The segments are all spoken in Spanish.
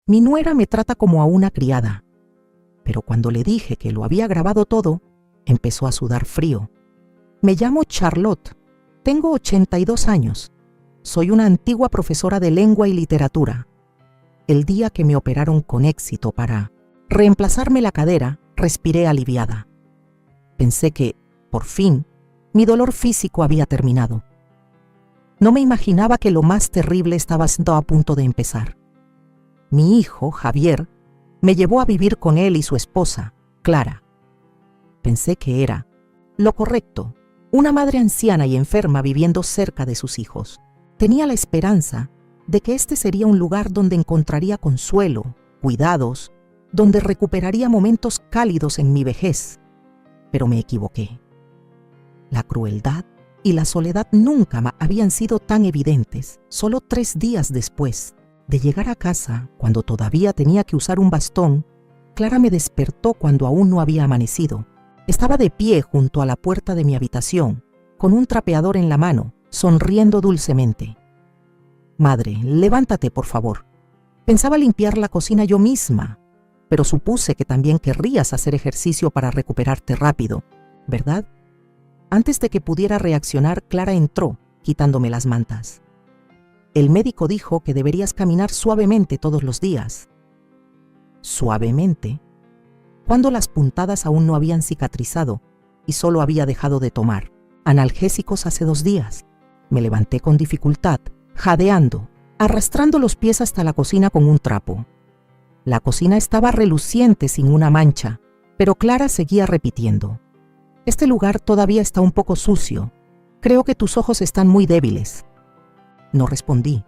Mi nuera me trata como a una criada. Pero cuando le dije que lo había grabado todo, empezó a sudar frío. Me llamo Charlotte. Tengo 82 años. Soy una antigua profesora de lengua y literatura. El día que me operaron con éxito para reemplazarme la cadera, respiré aliviada. Pensé que, por fin, mi dolor físico había terminado. No me imaginaba que lo más terrible estaba a punto de empezar. Mi hijo, Javier, me llevó a vivir con él y su esposa, Clara. Pensé que era lo correcto, una madre anciana y enferma viviendo cerca de sus hijos. Tenía la esperanza de que este sería un lugar donde encontraría consuelo, cuidados, donde recuperaría momentos cálidos en mi vejez. Pero me equivoqué. La crueldad y la soledad nunca habían sido tan evidentes. Solo 3 días después de llegar a casa, cuando todavía tenía que usar un bastón, Clara me despertó cuando aún no había amanecido. Estaba de pie junto a la puerta de mi habitación, con un trapeador en la mano, sonriendo dulcemente. «Madre, levántate, por favor». Pensaba limpiar la cocina yo misma, pero supuse que también querrías hacer ejercicio para recuperarte rápido, ¿verdad? Antes de que pudiera reaccionar, Clara entró, quitándome las mantas. El médico dijo que deberías caminar suavemente todos los días. ¿Suavemente? Cuando las puntadas aún no habían cicatrizado y solo había dejado de tomar analgésicos hace 2 días. Me levanté con dificultad, jadeando, arrastrando los pies hasta la cocina con un trapo. La cocina estaba reluciente sin una mancha, pero Clara seguía repitiendo: «Este lugar todavía está un poco sucio. Creo que tus ojos están muy débiles». No respondí.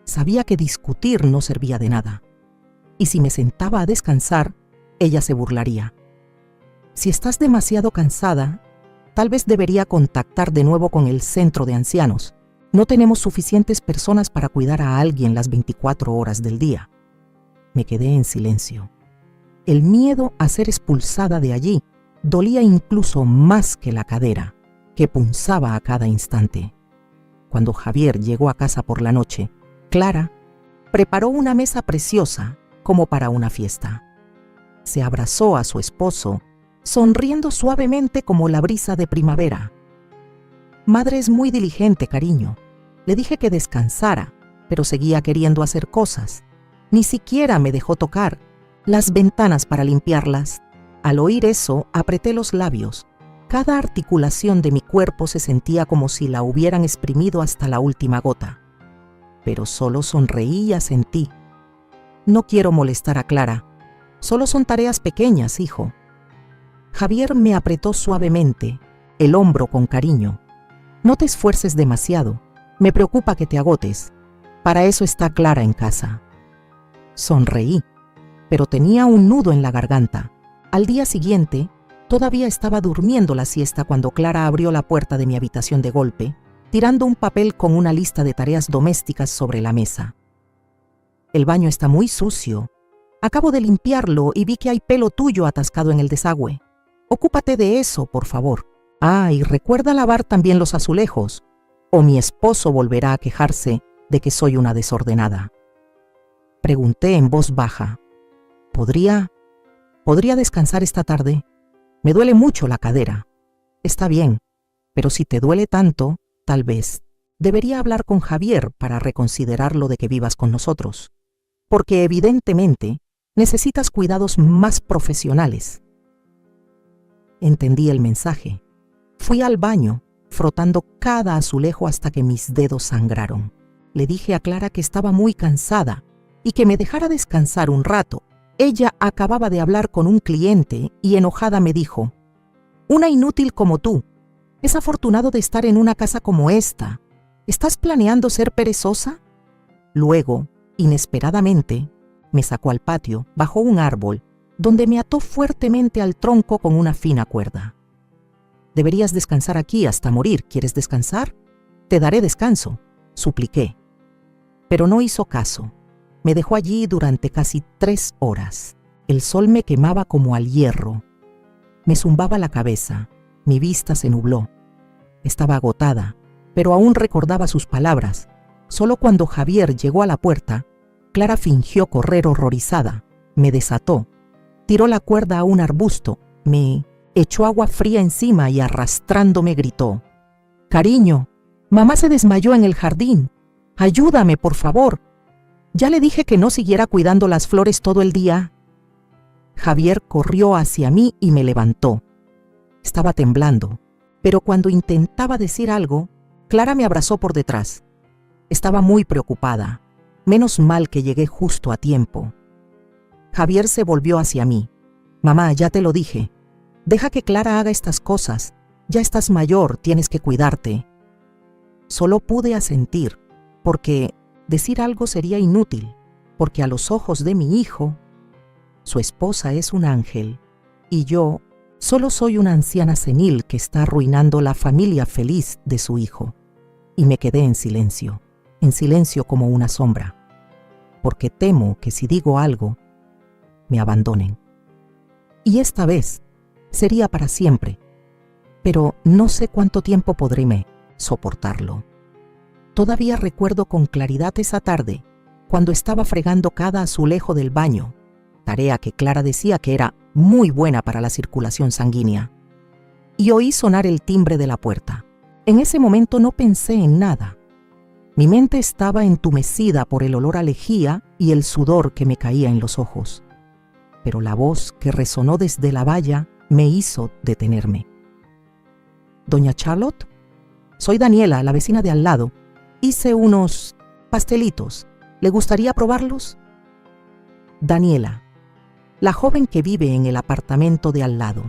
Sabía que discutir no servía de nada. Y si me sentaba a descansar, ella se burlaría. «Si estás demasiado cansada, tal vez debería contactar de nuevo con el centro de ancianos. No tenemos suficientes personas para cuidar a alguien las 24 horas del día». Me quedé en silencio. El miedo a ser expulsada de allí dolía incluso más que la cadera, que punzaba a cada instante. Cuando Javier llegó a casa por la noche, Clara preparó una mesa preciosa como para una fiesta. Se abrazó a su esposo, sonriendo suavemente como la brisa de primavera. «Madre es muy diligente, cariño. Le dije que descansara, pero seguía queriendo hacer cosas. Ni siquiera me dejó tocar las ventanas para limpiarlas». Al oír eso, apreté los labios. Cada articulación de mi cuerpo se sentía como si la hubieran exprimido hasta la última gota. Pero solo sonreí y asentí. «No quiero molestar a Clara. Solo son tareas pequeñas, hijo». Javier me apretó suavemente el hombro con cariño. «No te esfuerces demasiado. Me preocupa que te agotes. Para eso está Clara en casa». Sonreí, pero tenía un nudo en la garganta. Al día siguiente, todavía estaba durmiendo la siesta cuando Clara abrió la puerta de mi habitación de golpe, tirando un papel con una lista de tareas domésticas sobre la mesa. «El baño está muy sucio. Acabo de limpiarlo y vi que hay pelo tuyo atascado en el desagüe. Ocúpate de eso, por favor. Ah, y recuerda lavar también los azulejos, o mi esposo volverá a quejarse de que soy una desordenada». Pregunté en voz baja: ¿Podría descansar esta tarde? Me duele mucho la cadera». «Está bien, pero si te duele tanto, tal vez debería hablar con Javier para reconsiderar lo de que vivas con nosotros, porque evidentemente necesitas cuidados más profesionales». Entendí el mensaje. Fui al baño, frotando cada azulejo hasta que mis dedos sangraron. Le dije a Clara que estaba muy cansada y que me dejara descansar un rato. Ella acababa de hablar con un cliente y enojada me dijo: «Una inútil como tú. Es afortunado de estar en una casa como esta. ¿Estás planeando ser perezosa?». Luego, inesperadamente, me sacó al patio, bajo un árbol, donde me ató fuertemente al tronco con una fina cuerda. «Deberías descansar aquí hasta morir. ¿Quieres descansar? Te daré descanso», supliqué. Pero no hizo caso. Me dejó allí durante casi 3 horas. El sol me quemaba como al hierro. Me zumbaba la cabeza. Mi vista se nubló. Estaba agotada, pero aún recordaba sus palabras. Solo cuando Javier llegó a la puerta, Clara fingió correr horrorizada, me desató, tiró la cuerda a un arbusto, me echó agua fría encima y arrastrándome gritó: «Cariño, mamá se desmayó en el jardín. Ayúdame, por favor. Ya le dije que no siguiera cuidando las flores todo el día». Javier corrió hacia mí y me levantó. Estaba temblando, pero cuando intentaba decir algo, Clara me abrazó por detrás. Estaba muy preocupada. Menos mal que llegué justo a tiempo. Javier se volvió hacia mí. «Mamá, ya te lo dije. Deja que Clara haga estas cosas. Ya estás mayor, tienes que cuidarte». Solo pude asentir, porque decir algo sería inútil, porque a los ojos de mi hijo, su esposa es un ángel, y yo solo soy una anciana senil que está arruinando la familia feliz de su hijo. Y me quedé en silencio como una sombra, porque temo que si digo algo, me abandonen. Y esta vez sería para siempre, pero no sé cuánto tiempo podré soportarlo. Todavía recuerdo con claridad esa tarde, cuando estaba fregando cada azulejo del baño, tarea que Clara decía que era muy buena para la circulación sanguínea, y oí sonar el timbre de la puerta. En ese momento no pensé en nada. Mi mente estaba entumecida por el olor a lejía y el sudor que me caía en los ojos. Pero la voz que resonó desde la valla me hizo detenerme. «Doña Charlotte, soy Daniela, la vecina de al lado. Hice unos pastelitos. ¿Le gustaría probarlos?» Daniela, la joven que vive en el apartamento de al lado.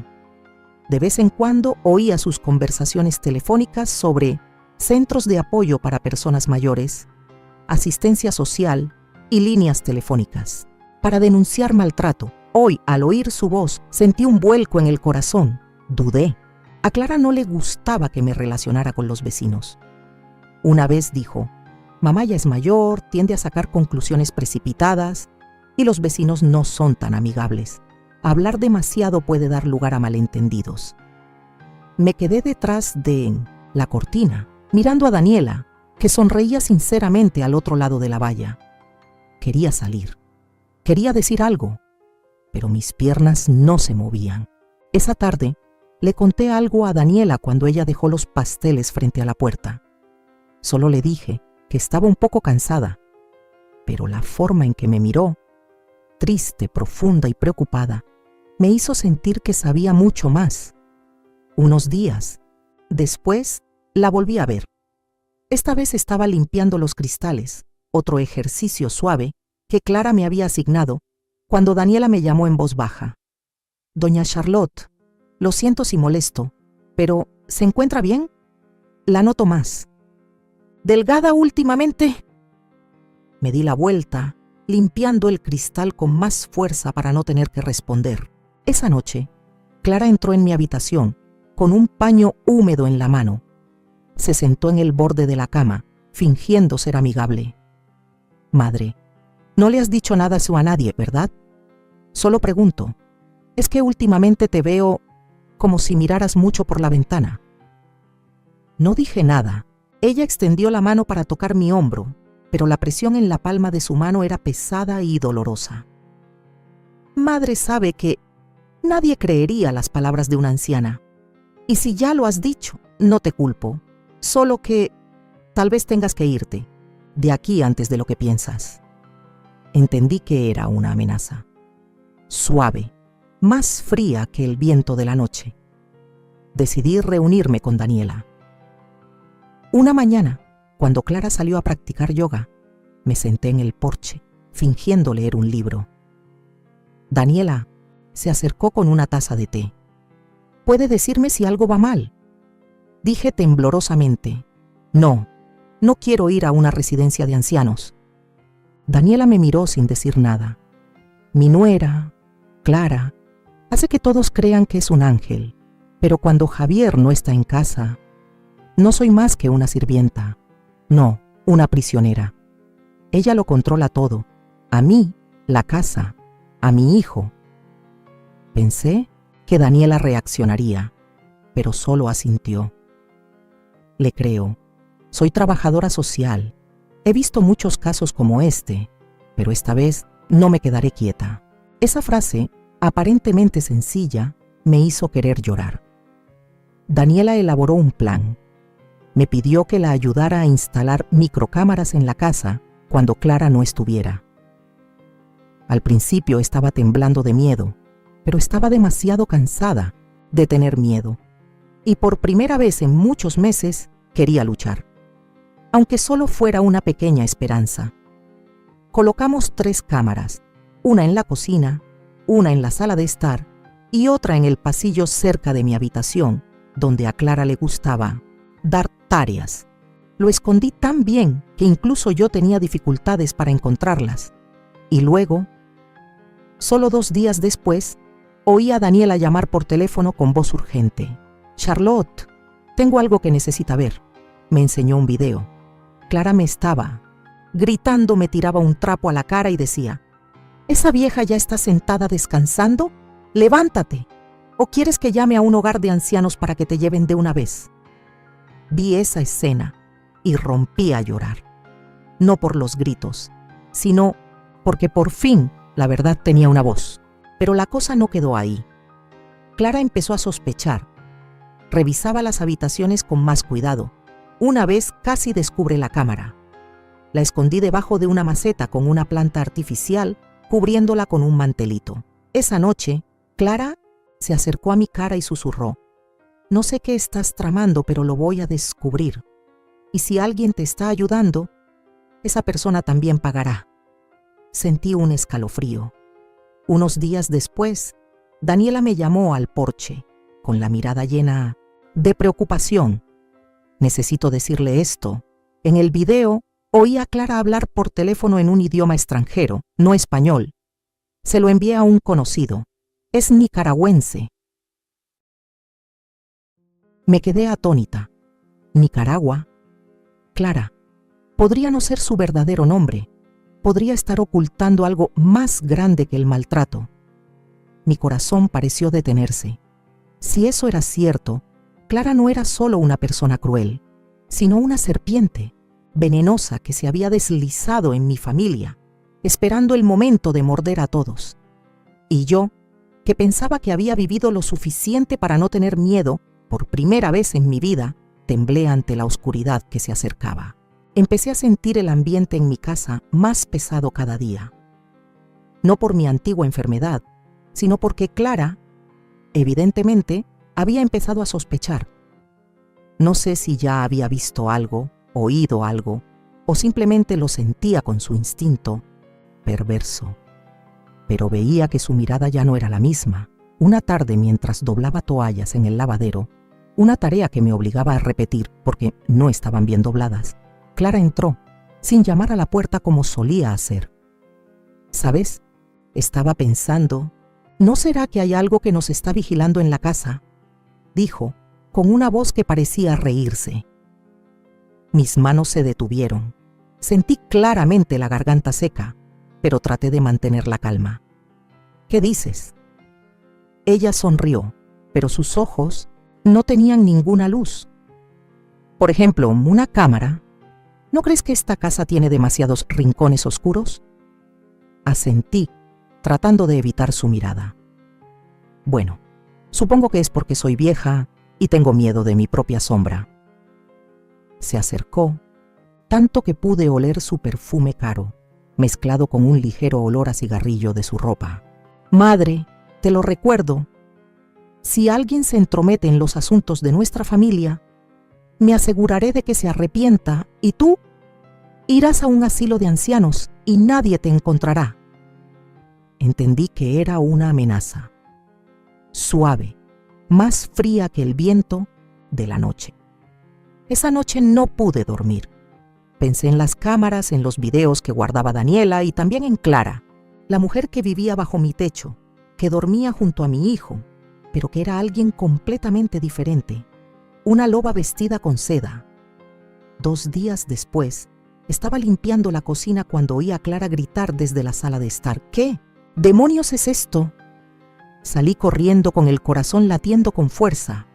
De vez en cuando oía sus conversaciones telefónicas sobre centros de apoyo para personas mayores, asistencia social y líneas telefónicas para denunciar maltrato. Hoy, al oír su voz, sentí un vuelco en el corazón. Dudé. A Clara no le gustaba que me relacionara con los vecinos. Una vez dijo: «Mamá ya es mayor, tiende a sacar conclusiones precipitadas y los vecinos no son tan amigables. Hablar demasiado puede dar lugar a malentendidos». Me quedé detrás de la cortina, mirando a Daniela, que sonreía sinceramente al otro lado de la valla. Quería salir. Quería decir algo, pero mis piernas no se movían. Esa tarde le conté algo a Daniela cuando ella dejó los pasteles frente a la puerta. Solo le dije que estaba un poco cansada, pero la forma en que me miró, triste, profunda y preocupada, me hizo sentir que sabía mucho más. Unos días después la volví a ver. Esta vez estaba limpiando los cristales, otro ejercicio suave que Clara me había asignado, cuando Daniela me llamó en voz baja. «Doña Charlotte, lo siento si molesto, pero ¿se encuentra bien? La noto más delgada últimamente». Me di la vuelta, limpiando el cristal con más fuerza para no tener que responder. Esa noche, Clara entró en mi habitación con un paño húmedo en la mano. Se sentó en el borde de la cama, fingiendo ser amigable. «Madre, no le has dicho nada a nadie, ¿verdad? Solo pregunto. Es que últimamente te veo como si miraras mucho por la ventana». No dije nada. Ella extendió la mano para tocar mi hombro, pero la presión en la palma de su mano era pesada y dolorosa. «Madre sabe que nadie creería las palabras de una anciana. Y si ya lo has dicho, no te culpo. Solo que tal vez tengas que irte de aquí antes de lo que piensas». Entendí que era una amenaza. Suave, más fría que el viento de la noche. Decidí reunirme con Daniela. Una mañana, cuando Clara salió a practicar yoga, me senté en el porche, fingiendo leer un libro. Daniela se acercó con una taza de té. «¿Puede decirme si algo va mal?», dije temblorosamente. No quiero ir a una residencia de ancianos». Daniela me miró sin decir nada. «Mi nuera, Clara, hace que todos crean que es un ángel, pero cuando Javier no está en casa, no soy más que una sirvienta. No, una prisionera. Ella lo controla todo. A mí, la casa, a mi hijo». Pensé que Daniela reaccionaría, pero solo asintió. «Le creo. Soy trabajadora social. He visto muchos casos como este, Pero esta vez no me quedaré quieta. Esa frase, aparentemente sencilla, me hizo querer llorar. Daniela elaboró un plan. Me pidió que la ayudara a instalar microcámaras en la casa cuando Clara no estuviera. Al principio estaba temblando de miedo, pero estaba demasiado cansada de tener miedo. Y por primera vez en muchos meses quería luchar, aunque solo fuera una pequeña esperanza. Colocamos 3 cámaras, una en la cocina, una en la sala de estar y otra en el pasillo cerca de mi habitación, donde a Clara le gustaba dar tareas. Lo escondí tan bien que incluso yo tenía dificultades para encontrarlas. Y luego, solo 2 días después, oí a Daniela llamar por teléfono con voz urgente. «Charlotte, tengo algo que necesita ver». Me enseñó un video. Clara me estaba gritando, me tiraba un trapo a la cara y decía: «¿Esa vieja ya está sentada descansando? ¡Levántate! ¿O quieres que llame a un hogar de ancianos para que te lleven de una vez?». Vi esa escena y rompí a llorar. No por los gritos, sino porque por fin la verdad tenía una voz. Pero la cosa no quedó ahí. Clara empezó a sospechar. Revisaba las habitaciones con más cuidado. Una vez casi descubre la cámara. La escondí debajo de una maceta con una planta artificial, cubriéndola con un mantelito. Esa noche, Clara se acercó a mi cara y susurró: «No sé qué estás tramando, pero lo voy a descubrir. Y si alguien te está ayudando, esa persona también pagará». Sentí un escalofrío. Unos días después, Daniela me llamó al porche, con la mirada llena de preocupación. Necesito decirle esto. En el video, oí a Clara hablar por teléfono en un idioma extranjero, no español. Se lo envié a un conocido. Es nicaragüense. Me quedé atónita. Nicaragua. Clara. Podría no ser su verdadero nombre. Podría estar ocultando algo más grande que el maltrato. Mi corazón pareció detenerse. Si eso era cierto, Clara no era solo una persona cruel, sino una serpiente venenosa que se había deslizado en mi familia, esperando el momento de morder a todos. Y yo, que pensaba que había vivido lo suficiente para no tener miedo, por primera vez en mi vida, temblé ante la oscuridad que se acercaba. Empecé a sentir el ambiente en mi casa más pesado cada día. No por mi antigua enfermedad, sino porque Clara, evidentemente, había empezado a sospechar. No sé si ya había visto algo, oído algo, o simplemente lo sentía con su instinto perverso. Pero veía que su mirada ya no era la misma. Una tarde, mientras doblaba toallas en el lavadero, una tarea que me obligaba a repetir porque no estaban bien dobladas, Clara entró, sin llamar a la puerta como solía hacer. ¿Sabes? Estaba pensando, ¿no será que hay algo que nos está vigilando en la casa?, dijo, con una voz que parecía reírse. Mis manos se detuvieron. Sentí claramente la garganta seca, pero traté de mantener la calma. ¿Qué dices? Ella sonrió, pero sus ojos no tenían ninguna luz. Por ejemplo, una cámara. ¿No crees que esta casa tiene demasiados rincones oscuros? Asentí, tratando de evitar su mirada. Bueno, supongo que es porque soy vieja y tengo miedo de mi propia sombra. Se acercó, tanto que pude oler su perfume caro, mezclado con un ligero olor a cigarrillo de su ropa. Madre, te lo recuerdo. Si alguien se entromete en los asuntos de nuestra familia, me aseguraré de que se arrepienta y tú irás a un asilo de ancianos y nadie te encontrará. Entendí que era una amenaza. Suave, más fría que el viento de la noche. Esa noche no pude dormir. Pensé en las cámaras, en los videos que guardaba Daniela y también en Clara, la mujer que vivía bajo mi techo, que dormía junto a mi hijo, pero que era alguien completamente diferente. Una loba vestida con seda. 2 días después, estaba limpiando la cocina cuando oí a Clara gritar desde la sala de estar. ¿Qué demonios es esto? Salí corriendo con el corazón latiendo con fuerza.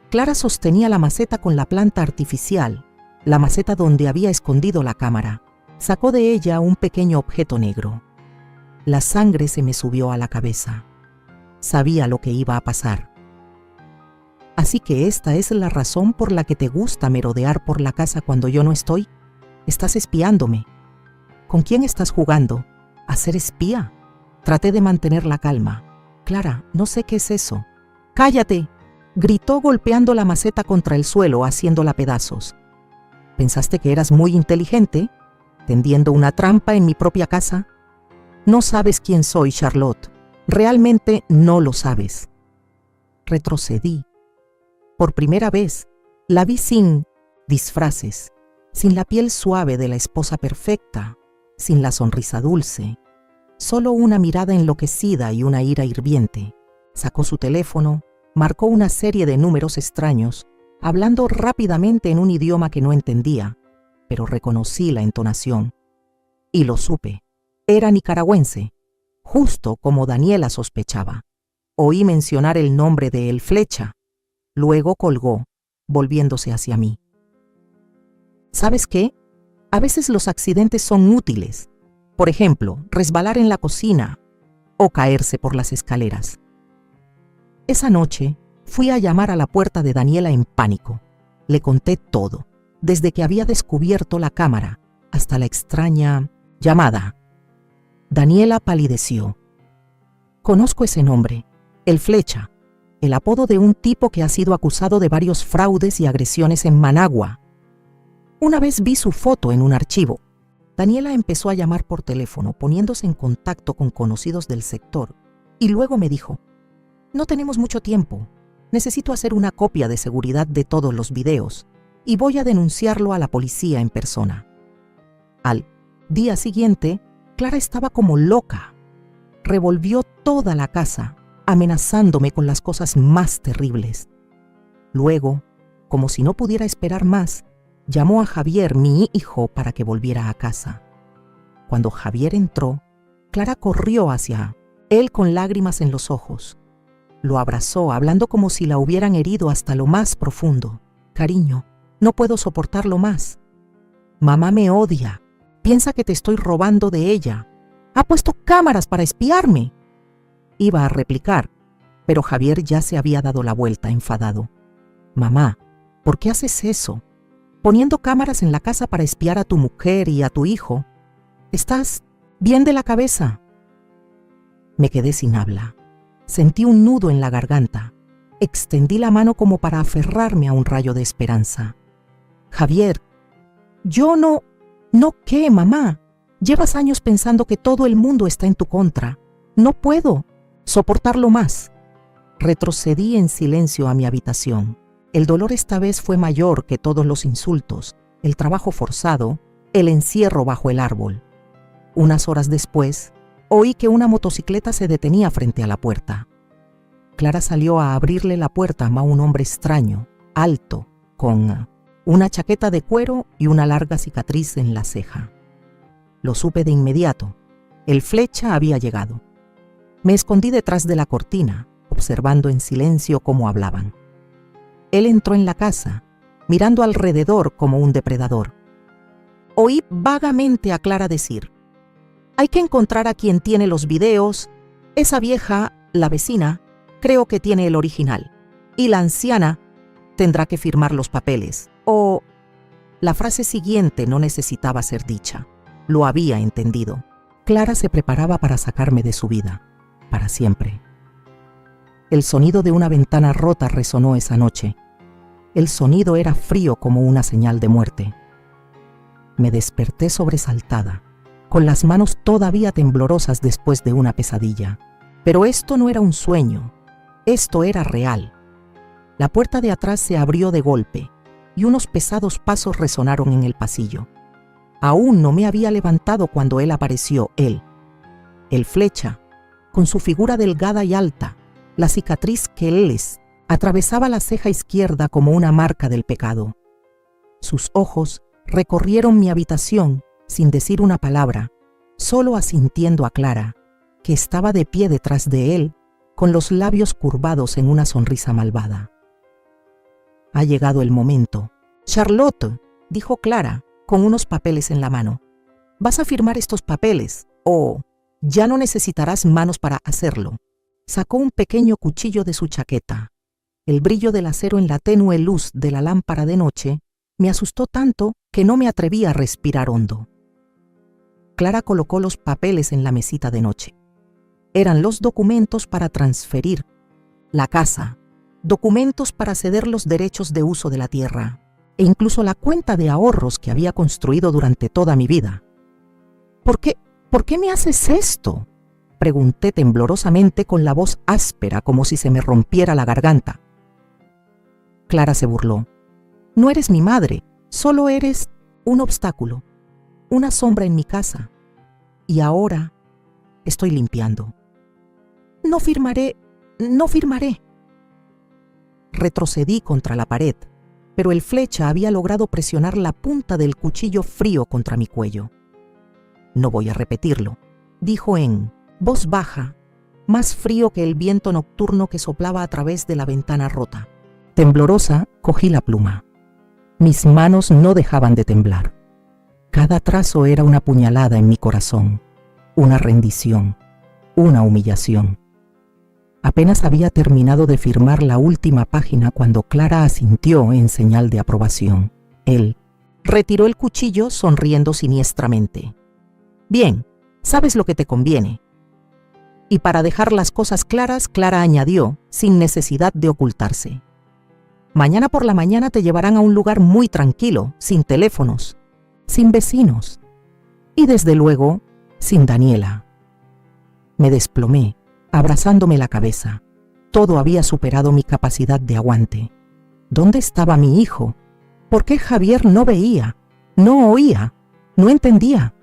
Clara sostenía la maceta con la planta artificial, la maceta donde había escondido la cámara. Sacó de ella un pequeño objeto negro. La sangre se me subió a la cabeza. Sabía lo que iba a pasar. Así que esta es la razón por la que te gusta merodear por la casa cuando yo no estoy. Estás espiándome. ¿Con quién estás jugando? ¿A ser espía? Traté de mantener la calma. Clara, no sé qué es eso. ¡Cállate!, gritó golpeando la maceta contra el suelo, haciéndola pedazos. ¿Pensaste que eras muy inteligente, tendiendo una trampa en mi propia casa? No sabes quién soy, Charlotte. Realmente no lo sabes. Retrocedí. Por primera vez, la vi sin disfraces, sin la piel suave de la esposa perfecta, sin la sonrisa dulce, solo una mirada enloquecida y una ira hirviente. Sacó su teléfono, marcó una serie de números extraños, hablando rápidamente en un idioma que no entendía, pero reconocí la entonación. Y lo supe. Era nicaragüense, justo como Daniela sospechaba. Oí mencionar el nombre de El Flecha. Luego colgó, volviéndose hacia mí. ¿Sabes qué? A veces los accidentes son útiles. Por ejemplo, resbalar en la cocina o caerse por las escaleras. Esa noche fui a llamar a la puerta de Daniela en pánico. Le conté todo, desde que había descubierto la cámara hasta la extraña llamada. Daniela palideció. Conozco ese nombre, El Flecha, el apodo de un tipo que ha sido acusado de varios fraudes y agresiones en Managua. Una vez vi su foto en un archivo. Daniela empezó a llamar por teléfono, poniéndose en contacto con conocidos del sector, y luego me dijo: no tenemos mucho tiempo. Necesito hacer una copia de seguridad de todos los videos y voy a denunciarlo a la policía en persona. Al día siguiente, Clara estaba como loca. Revolvió toda la casa, amenazándome con las cosas más terribles. Luego, como si no pudiera esperar más, llamó a Javier, mi hijo, para que volviera a casa. Cuando Javier entró, Clara corrió hacia él con lágrimas en los ojos. Lo abrazó, hablando como si la hubieran herido hasta lo más profundo. Cariño, no puedo soportarlo más. Mamá me odia. Piensa que te estoy robando de ella. Ha puesto cámaras para espiarme. Iba a replicar, pero Javier ya se había dado la vuelta, enfadado. Mamá, ¿por qué haces eso? Poniendo cámaras en la casa para espiar a tu mujer y a tu hijo. ¿Estás bien de la cabeza? Me quedé sin habla. Sentí un nudo en la garganta. Extendí la mano como para aferrarme a un rayo de esperanza. Javier, yo no... ¿No qué, mamá? Llevas años pensando que todo el mundo está en tu contra. No puedo soportarlo más. Retrocedí en silencio a mi habitación. El dolor esta vez fue mayor que todos los insultos, el trabajo forzado, el encierro bajo el árbol. Unas horas después, oí que una motocicleta se detenía frente a la puerta. Clara salió a abrirle la puerta a un hombre extraño, alto, con una chaqueta de cuero y una larga cicatriz en la ceja. Lo supe de inmediato. El Flecha había llegado. Me escondí detrás de la cortina, observando en silencio cómo hablaban. Él entró en la casa, mirando alrededor como un depredador. Oí vagamente a Clara decir: hay que encontrar a quien tiene los videos. Esa vieja, la vecina, creo que tiene el original. Y la anciana tendrá que firmar los papeles. O... La frase siguiente no necesitaba ser dicha. Lo había entendido. Clara se preparaba para sacarme de su vida, para siempre. El sonido de una ventana rota resonó esa noche. El sonido era frío como una señal de muerte. Me desperté sobresaltada, con las manos todavía temblorosas después de una pesadilla. Pero esto no era un sueño, esto era real. La puerta de atrás se abrió de golpe y unos pesados pasos resonaron en el pasillo. Aún no me había levantado cuando él apareció, él, el Flecha, con su figura delgada y alta, la cicatriz que él les atravesaba la ceja izquierda como una marca del pecado. Sus ojos recorrieron mi habitación sin decir una palabra, solo asintiendo a Clara, que estaba de pie detrás de él, con los labios curvados en una sonrisa malvada. Ha llegado el momento. Charlotte, dijo Clara, con unos papeles en la mano. vas a firmar estos papeles o ya no necesitarás manos para hacerlo. Sacó un pequeño cuchillo de su chaqueta. El brillo del acero en la tenue luz de la lámpara de noche me asustó tanto que no me atreví a respirar hondo. Clara colocó los papeles en la mesita de noche. Eran los documentos para transferir la casa, documentos para ceder los derechos de uso de la tierra e incluso la cuenta de ahorros que había construido durante toda mi vida. ¿Por qué me haces esto?, pregunté temblorosamente con la voz áspera como si se me rompiera la garganta. Clara se burló. No eres mi madre, solo eres un obstáculo, una sombra en mi casa. Y ahora estoy limpiando. No firmaré. Retrocedí contra la pared, pero el flecha había logrado presionar la punta del cuchillo frío contra mi cuello. No voy a repetirlo, dijo en voz baja, más frío que el viento nocturno que soplaba a través de la ventana rota. Temblorosa, cogí la pluma. Mis manos no dejaban de temblar. Cada trazo era una puñalada en mi corazón, una rendición, una humillación. Apenas había terminado de firmar la última página cuando Clara asintió en señal de aprobación. Él retiró el cuchillo sonriendo siniestramente. Bien, sabes lo que te conviene. Y para dejar las cosas claras, Clara añadió, sin necesidad de ocultarse. Mañana por la mañana te llevarán a un lugar muy tranquilo, sin teléfonos, sin vecinos y desde luego, sin Daniela. Me desplomé, abrazándome la cabeza. Todo había superado mi capacidad de aguante. ¿Dónde estaba mi hijo? ¿Por qué Javier no veía, no oía, no entendía?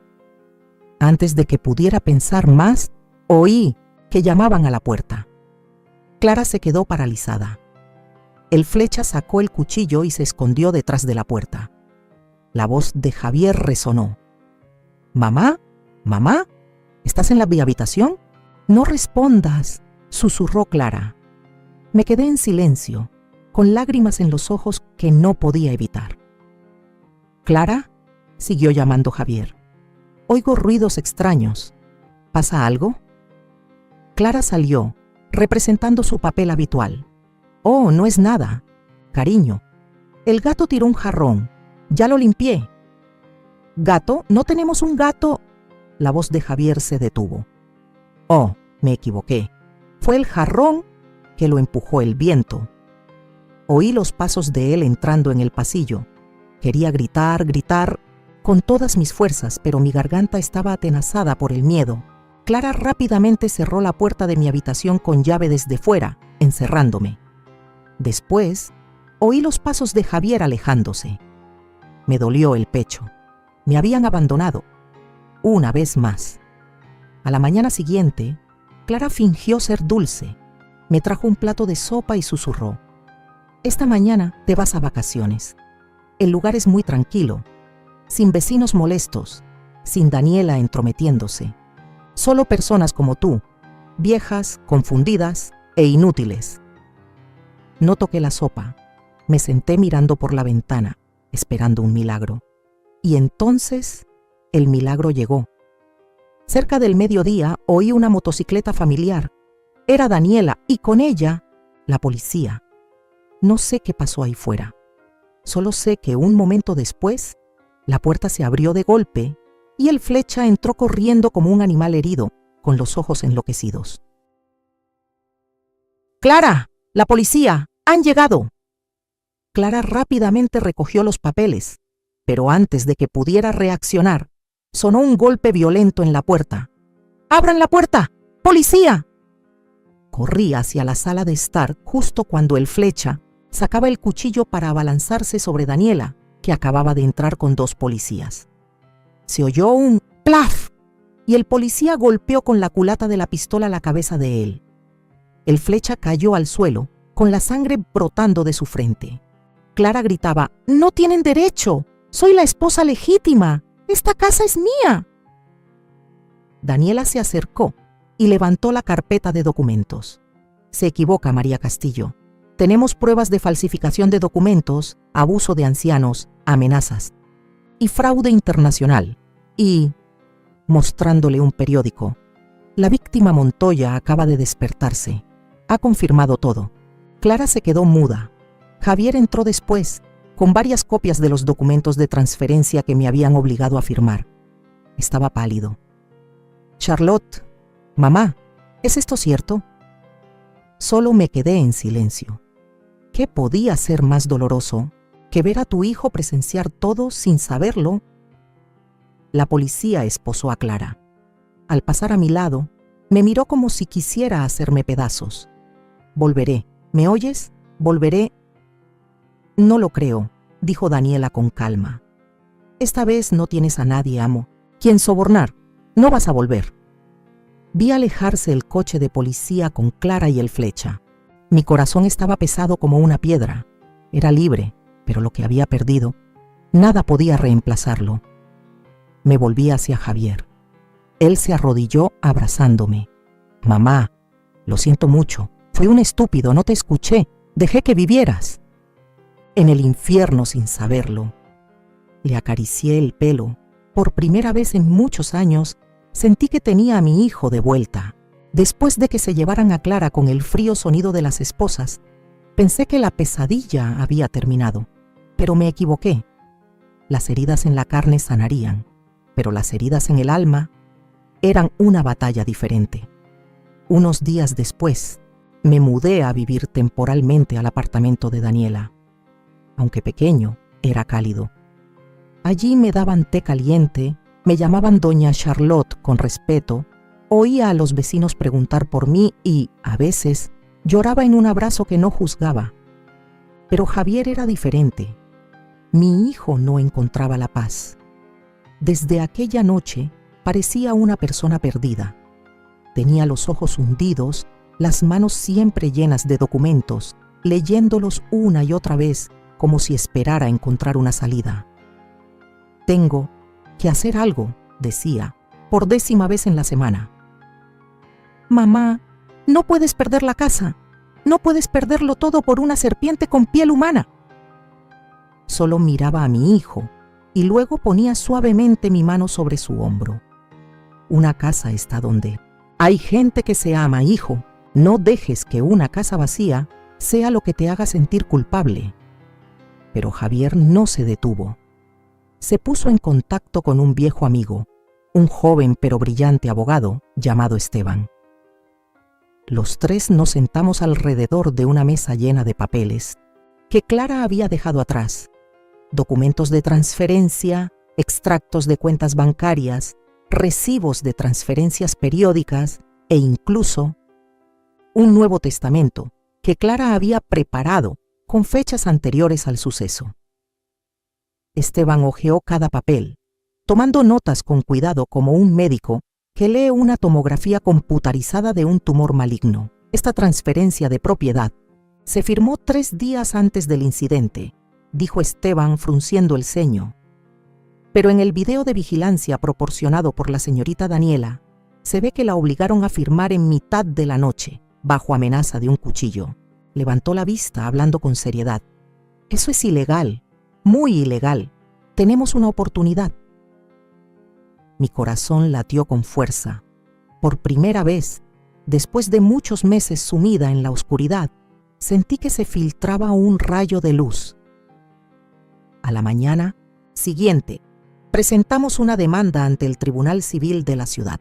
Antes de que pudiera pensar más, oí que llamaban a la puerta. Clara se quedó paralizada. El flecha sacó el cuchillo y se escondió detrás de la puerta. La voz de Javier resonó. «¿Mamá? ¿Mamá? ¿Estás en la habitación? No respondas», susurró Clara. Me quedé en silencio, con lágrimas en los ojos que no podía evitar. «¿Clara?», siguió llamando Javier. «Oigo ruidos extraños. ¿Pasa algo?». Clara salió, representando su papel habitual. «Oh, no es nada. Cariño, el gato tiró un jarrón. Ya lo limpié». «¿Gato? ¿No tenemos un gato?». La voz de Javier se detuvo. «Oh, me equivoqué. Fue el jarrón que lo empujó el viento». Oí los pasos de él entrando en el pasillo. Quería gritar con todas mis fuerzas, pero mi garganta estaba atenazada por el miedo. Clara rápidamente cerró la puerta de mi habitación con llave desde fuera, encerrándome. Después, oí los pasos de Javier alejándose. Me dolió el pecho. Me habían abandonado. Una vez más. A la mañana siguiente, Clara fingió ser dulce. Me trajo un plato de sopa y susurró. «Esta mañana te vas a vacaciones. El lugar es muy tranquilo, sin vecinos molestos, sin Daniela entrometiéndose. Solo personas como tú, viejas, confundidas e inútiles». No toqué la sopa. Me senté mirando por la ventana, esperando un milagro. Y entonces, el milagro llegó. Cerca del mediodía oí una motocicleta familiar. Era Daniela y con ella, la policía. No sé qué pasó ahí fuera. Solo sé que un momento después, la puerta se abrió de golpe y el flecha entró corriendo como un animal herido, con los ojos enloquecidos. «¡Clara! ¡La policía! ¡Han llegado!». Clara rápidamente recogió los papeles, pero antes de que pudiera reaccionar, sonó un golpe violento en la puerta. «¡Abran la puerta! ¡Policía!». Corrí hacia la sala de estar justo cuando el flecha sacaba el cuchillo para abalanzarse sobre Daniela, que acababa de entrar con 2 policías. Se oyó un plaf y el policía golpeó con la culata de la pistola la cabeza de él. El flecha cayó al suelo, con la sangre brotando de su frente. Clara gritaba: «¡No tienen derecho! ¡Soy la esposa legítima! ¡Esta casa es mía!». Daniela se acercó y levantó la carpeta de documentos. «Se equivoca, María Castillo. Tenemos pruebas de falsificación de documentos, abuso de ancianos, amenazas y fraude internacional. Y mostrándole un periódico. La víctima Montoya acaba de despertarse. Ha confirmado todo. Clara se quedó muda. Javier entró después, con varias copias de los documentos de transferencia que me habían obligado a firmar. Estaba pálido. Charlotte, mamá, ¿es esto cierto? Solo me quedé en silencio. ¿Qué podía ser más doloroso que ver a tu hijo presenciar todo sin saberlo? La policía esposó a Clara. Al pasar a mi lado, me miró como si quisiera hacerme pedazos. Volveré. ¿Me oyes? Volveré. No lo creo, dijo Daniela con calma. Esta vez no tienes a nadie, amo. ¿Quién sobornar? No vas a volver. Vi alejarse el coche de policía con Clara y el flecha. Mi corazón estaba pesado como una piedra. Era libre, pero lo que había perdido, nada podía reemplazarlo. Me volví hacia Javier. Él se arrodilló abrazándome. Mamá, lo siento mucho. Fui un estúpido, no te escuché. Dejé que vivieras. En el infierno sin saberlo. Le acaricié el pelo. Por primera vez en muchos años, sentí que tenía a mi hijo de vuelta. Después de que se llevaran a Clara con el frío sonido de las esposas, pensé que la pesadilla había terminado. Pero me equivoqué. Las heridas en la carne sanarían, pero las heridas en el alma eran una batalla diferente. Unos días después, me mudé a vivir temporalmente al apartamento de Daniela. Aunque pequeño, era cálido. Allí me daban té caliente, me llamaban doña Charlotte con respeto, oía a los vecinos preguntar por mí y, a veces, lloraba en un abrazo que no juzgaba. Pero Javier era diferente. Mi hijo no encontraba la paz. Desde aquella noche parecía una persona perdida. Tenía los ojos hundidos, las manos siempre llenas de documentos, leyéndolos una y otra vez como si esperara encontrar una salida. Tengo que hacer algo, decía, por 10ª vez en la semana. Mamá, no puedes perder la casa. No puedes perderlo todo por una serpiente con piel humana. Solo miraba a mi hijo y luego ponía suavemente mi mano sobre su hombro. Una casa está donde hay gente que se ama, hijo. No dejes que una casa vacía sea lo que te haga sentir culpable. Pero Javier no se detuvo. Se puso en contacto con un viejo amigo, un joven pero brillante abogado llamado Esteban. Los tres nos sentamos alrededor de una mesa llena de papeles que Clara había dejado atrás, documentos de transferencia, extractos de cuentas bancarias, recibos de transferencias periódicas e incluso un Nuevo Testamento que Clara había preparado con fechas anteriores al suceso. Esteban hojeó cada papel, tomando notas con cuidado como un médico que lee una tomografía computarizada de un tumor maligno. Esta transferencia de propiedad se firmó 3 días antes del incidente, dijo Esteban frunciendo el ceño. Pero en el video de vigilancia proporcionado por la señorita Daniela, se ve que la obligaron a firmar en mitad de la noche, bajo amenaza de un cuchillo. Levantó la vista hablando con seriedad. Eso es ilegal, muy ilegal. Tenemos una oportunidad. Mi corazón latió con fuerza. Por primera vez, después de muchos meses sumida en la oscuridad, sentí que se filtraba un rayo de luz. A la mañana siguiente, presentamos una demanda ante el Tribunal Civil de la ciudad.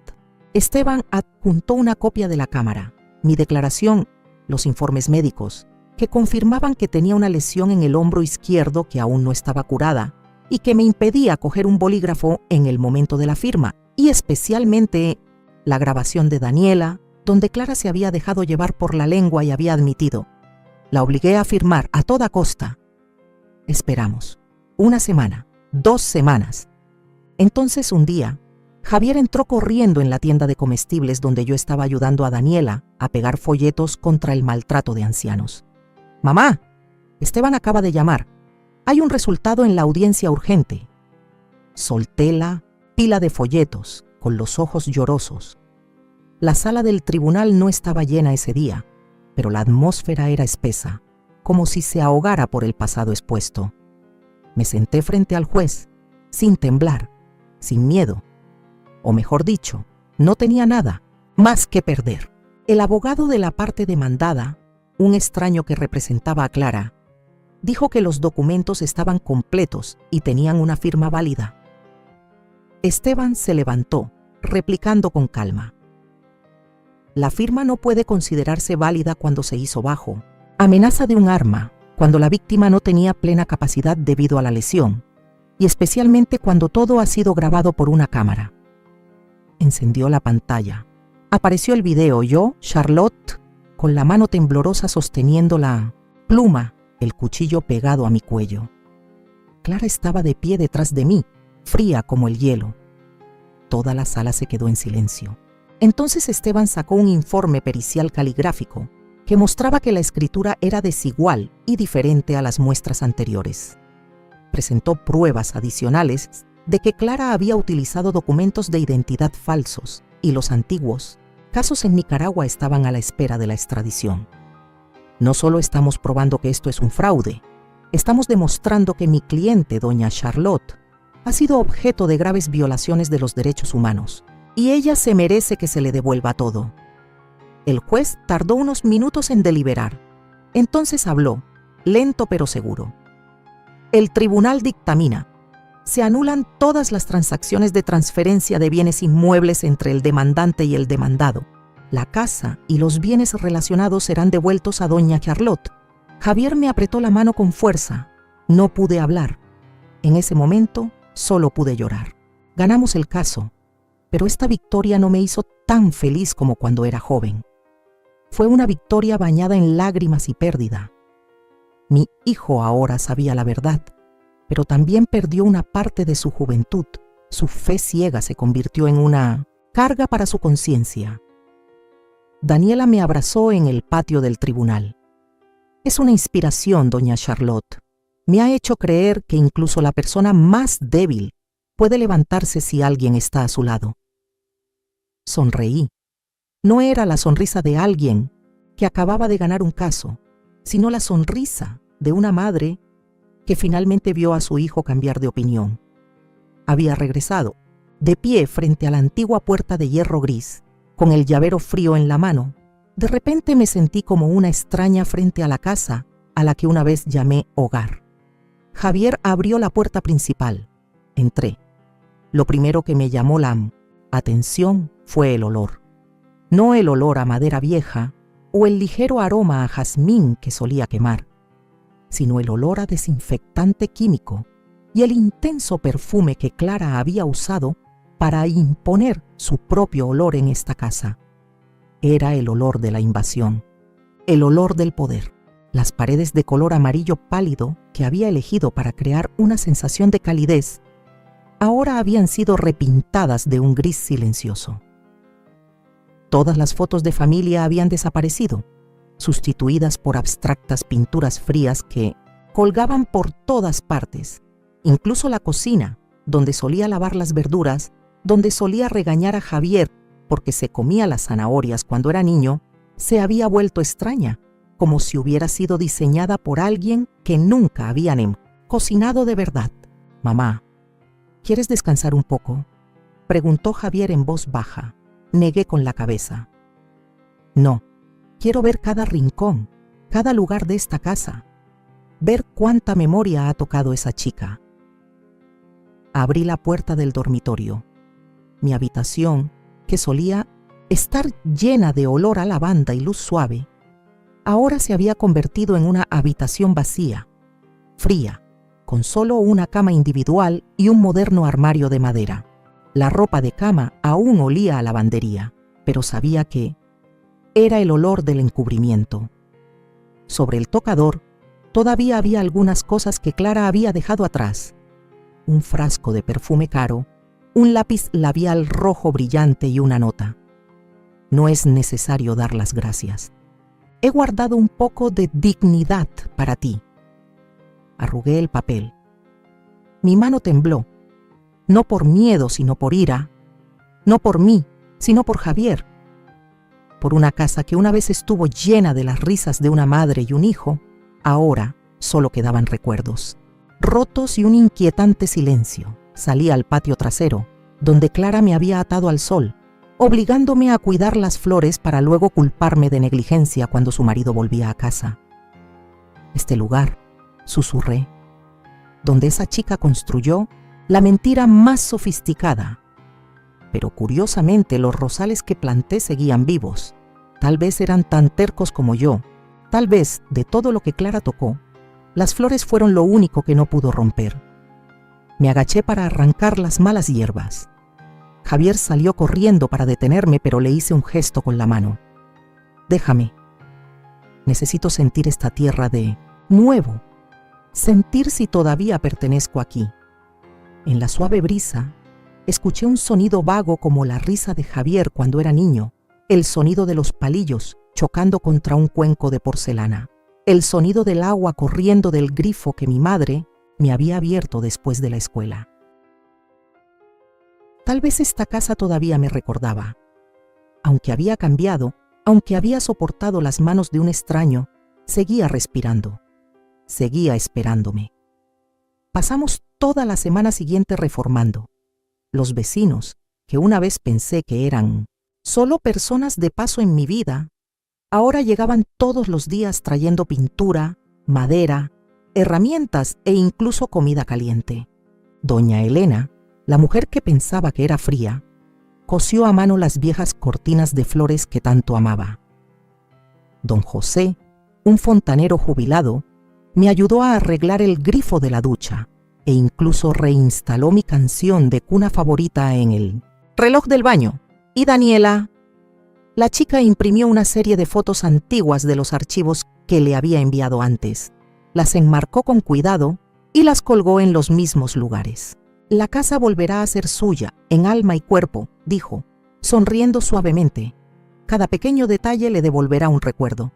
Esteban adjuntó una copia de la cámara, mi declaración, los informes médicos, que confirmaban que tenía una lesión en el hombro izquierdo que aún no estaba curada y que me impedía coger un bolígrafo en el momento de la firma, y especialmente la grabación de Daniela, donde Clara se había dejado llevar por la lengua y había admitido. La obligué a firmar a toda costa. Esperamos. 1 semana, 2 semanas. Entonces un día, Javier entró corriendo en la tienda de comestibles donde yo estaba ayudando a Daniela a pegar folletos contra el maltrato de ancianos. «Mamá, Esteban acaba de llamar. Hay un resultado en la audiencia urgente». Solté la pila de folletos con los ojos llorosos. La sala del tribunal no estaba llena ese día, pero la atmósfera era espesa, como si se ahogara por el pasado expuesto. Me senté frente al juez, sin temblar, sin miedo. o mejor dicho, no tenía nada más que perder. El abogado de la parte demandada, un extraño que representaba a Clara, dijo que los documentos estaban completos y tenían una firma válida. Esteban se levantó, replicando con calma: la firma no puede considerarse válida cuando se hizo bajo amenaza de un arma, cuando la víctima no tenía plena capacidad debido a la lesión, y especialmente cuando todo ha sido grabado por una cámara. Encendió la pantalla. Apareció el video, yo, Charlotte, con la mano temblorosa sosteniendo la pluma, el cuchillo pegado a mi cuello. Clara estaba de pie detrás de mí, fría como el hielo. Toda la sala se quedó en silencio. Entonces Esteban sacó un informe pericial caligráfico que mostraba que la escritura era desigual y diferente a las muestras anteriores. Presentó pruebas adicionales de que Clara había utilizado documentos de identidad falsos y los antiguos casos en Nicaragua estaban a la espera de la extradición. No solo estamos probando que esto es un fraude, estamos demostrando que mi cliente, doña Charlotte, ha sido objeto de graves violaciones de los derechos humanos y ella se merece que se le devuelva todo. El juez tardó unos minutos en deliberar. Entonces habló, lento pero seguro. El tribunal dictamina: se anulan todas las transacciones de transferencia de bienes inmuebles entre el demandante y el demandado. La casa y los bienes relacionados serán devueltos a doña Charlotte. Javier me apretó la mano con fuerza. No pude hablar. En ese momento solo pude llorar. Ganamos el caso, pero esta victoria no me hizo tan feliz como cuando era joven. Fue una victoria bañada en lágrimas y pérdida. Mi hijo ahora sabía la verdad, pero también perdió una parte de su juventud. Su fe ciega se convirtió en una carga para su conciencia. Daniela me abrazó en el patio del tribunal. Es una inspiración, doña Charlotte. Me ha hecho creer que incluso la persona más débil puede levantarse si alguien está a su lado. Sonreí. No era la sonrisa de alguien que acababa de ganar un caso, sino la sonrisa de una madre que finalmente vio a su hijo cambiar de opinión. Había regresado, de pie frente a la antigua puerta de hierro gris, con el llavero frío en la mano. De repente me sentí como una extraña frente a la casa a la que una vez llamé hogar. Javier abrió la puerta principal. Entré. Lo primero que me llamó la atención fue el olor. No el olor a madera vieja o el ligero aroma a jazmín que solía quemar, sino el olor a desinfectante químico y el intenso perfume que Clara había usado para imponer su propio olor en esta casa. Era el olor de la invasión, el olor del poder. Las paredes de color amarillo pálido que había elegido para crear una sensación de calidez ahora habían sido repintadas de un gris silencioso. Todas las fotos de familia habían desaparecido, sustituidas por abstractas pinturas frías que colgaban por todas partes. Incluso la cocina, donde solía lavar las verduras, donde solía regañar a Javier porque se comía las zanahorias cuando era niño, se había vuelto extraña, como si hubiera sido diseñada por alguien que nunca habían cocinado de verdad. «Mamá, ¿quieres descansar un poco?», preguntó Javier en voz baja. Negué con la cabeza. No, quiero ver cada rincón, cada lugar de esta casa, ver cuánta memoria ha tocado esa chica. Abrí la puerta del dormitorio. Mi habitación, que solía estar llena de olor a lavanda y luz suave, ahora se había convertido en una habitación vacía, fría, con solo una cama individual y un moderno armario de madera. La ropa de cama aún olía a lavandería, pero sabía que era el olor del encubrimiento. Sobre el tocador todavía había algunas cosas que Clara había dejado atrás. Un frasco de perfume caro, un lápiz labial rojo brillante y una nota. No es necesario dar las gracias. He guardado un poco de dignidad para ti. Arrugué el papel. Mi mano tembló. No por miedo, sino por ira. No por mí, sino por Javier. Por una casa que una vez estuvo llena de las risas de una madre y un hijo, ahora solo quedaban recuerdos. Rotos y un inquietante silencio. Salí al patio trasero. donde Clara me había atado al sol, obligándome a cuidar las flores para luego culparme de negligencia cuando su marido volvía a casa. Este lugar, susurré, donde esa chica construyó la mentira más sofisticada. Pero curiosamente los rosales que planté seguían vivos. Tal vez eran tan tercos como yo. Tal vez, de todo lo que Clara tocó, las flores fueron lo único que no pudo romper. Me agaché para arrancar las malas hierbas. Javier salió corriendo para detenerme, pero le hice un gesto con la mano. Déjame. Necesito sentir esta tierra de nuevo. Sentir si todavía pertenezco aquí. En la suave brisa, escuché un sonido vago como la risa de Javier cuando era niño, el sonido de los palillos chocando contra un cuenco de porcelana, el sonido del agua corriendo del grifo que mi madre me había abierto después de la escuela. Tal vez esta casa todavía me recordaba. Aunque había cambiado, aunque había soportado las manos de un extraño, seguía respirando, seguía esperándome. Pasamos toda la semana siguiente reformando. Los vecinos, que una vez pensé que eran solo personas de paso en mi vida, ahora llegaban todos los días trayendo pintura, madera, herramientas e incluso comida caliente. Doña Elena, la mujer que pensaba que era fría, cosió a mano las viejas cortinas de flores que tanto amaba. Don José, un fontanero jubilado, me ayudó a arreglar el grifo de la ducha e incluso reinstaló mi canción de cuna favorita en el reloj del baño. Y Daniela, la chica, imprimió una serie de fotos antiguas de los archivos que le había enviado antes. Las enmarcó con cuidado y las colgó en los mismos lugares. La casa volverá a ser suya, en alma y cuerpo, dijo, sonriendo suavemente. Cada pequeño detalle le devolverá un recuerdo.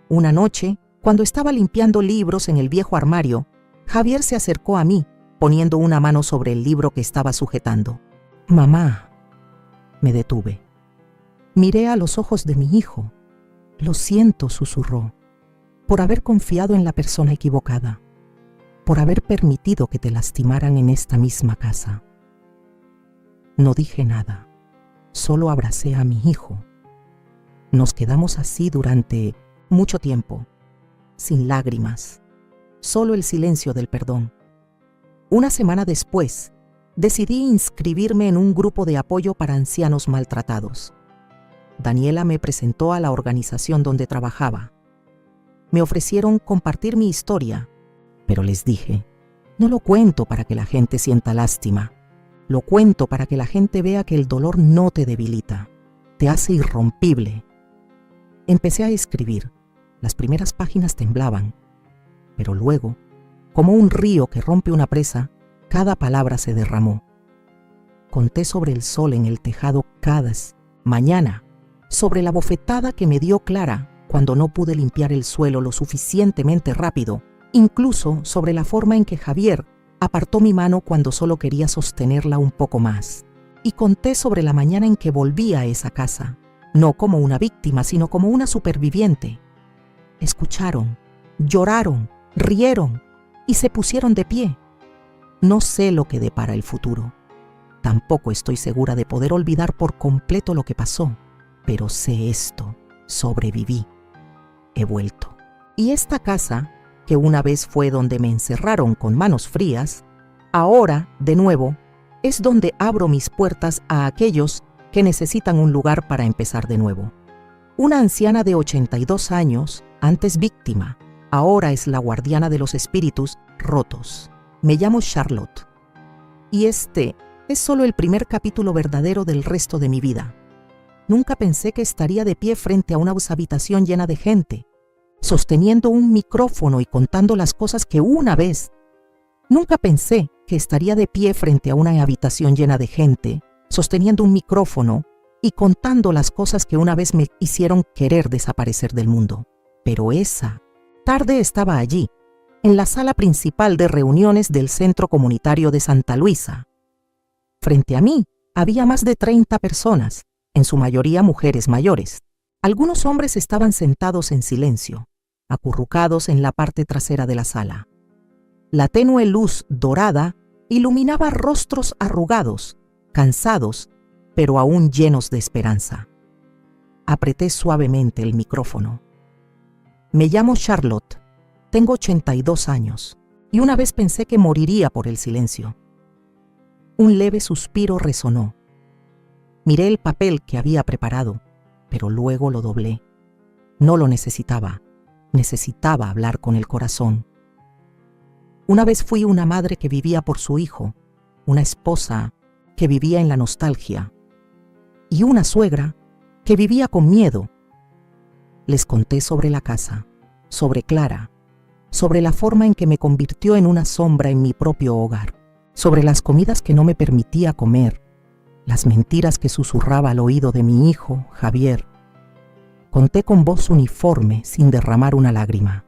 Una noche, cuando estaba limpiando libros en el viejo armario, Javier se acercó a mí, poniendo una mano sobre el libro que estaba sujetando. Mamá. Me detuve. Miré a los ojos de mi hijo. Lo siento, susurró, por haber confiado en la persona equivocada, por haber permitido que te lastimaran en esta misma casa. No dije nada, solo abracé a mi hijo. Nos quedamos así durante mucho tiempo, sin lágrimas, solo el silencio del perdón. Una semana después, decidí inscribirme en un grupo de apoyo para ancianos maltratados. Daniela me presentó a la organización donde trabajaba. Me ofrecieron compartir mi historia, pero les dije, no lo cuento para que la gente sienta lástima, lo cuento para que la gente vea que el dolor no te debilita, te hace irrompible. Empecé a escribir. Las primeras páginas temblaban, pero luego, como un río que rompe una presa, cada palabra se derramó. Conté sobre el sol en el tejado cada mañana, sobre la bofetada que me dio Clara cuando no pude limpiar el suelo lo suficientemente rápido, incluso sobre la forma en que Javier apartó mi mano cuando solo quería sostenerla un poco más. Y conté sobre la mañana en que volví a esa casa, no como una víctima, sino como una superviviente. Escucharon, lloraron, rieron y se pusieron de pie. No sé lo que depara el futuro. Tampoco estoy segura de poder olvidar por completo lo que pasó, pero sé esto, sobreviví. He vuelto. Y esta casa, que una vez fue donde me encerraron con manos frías, ahora, de nuevo, es donde abro mis puertas a aquellos que necesitan un lugar para empezar de nuevo. Una anciana de 82 años, antes víctima, ahora es la guardiana de los espíritus rotos. Me llamo Charlotte. Y este es solo el primer capítulo verdadero del resto de mi vida. Nunca pensé que estaría de pie frente a una habitación llena de gente, sosteniendo un micrófono y contando las cosas que una vez. Nunca pensé que estaría de pie frente a una habitación llena de gente, sosteniendo un micrófono y contando las cosas que una vez me hicieron querer desaparecer del mundo. Pero esa tarde estaba allí, en la sala principal de reuniones del Centro Comunitario de Santa Luisa. Frente a mí había más de 30 personas, en su mayoría mujeres mayores. Algunos hombres estaban sentados en silencio, acurrucados en la parte trasera de la sala. La tenue luz dorada iluminaba rostros arrugados, cansados, pero aún llenos de esperanza. Apreté suavemente el micrófono. Me llamo Charlotte, tengo 82 años, y una vez pensé que moriría por el silencio. Un leve suspiro resonó. Miré el papel que había preparado, pero luego lo doblé. No lo necesitaba hablar con el corazón. Una vez fui una madre que vivía por su hijo, una esposa que vivía en la nostalgia y una suegra que vivía con miedo. Les conté sobre la casa, sobre Clara, sobre la forma en que me convirtió en una sombra en mi propio hogar, sobre las comidas que no me permitía comer, las mentiras que susurraba al oído de mi hijo, Javier. Conté con voz uniforme sin derramar una lágrima,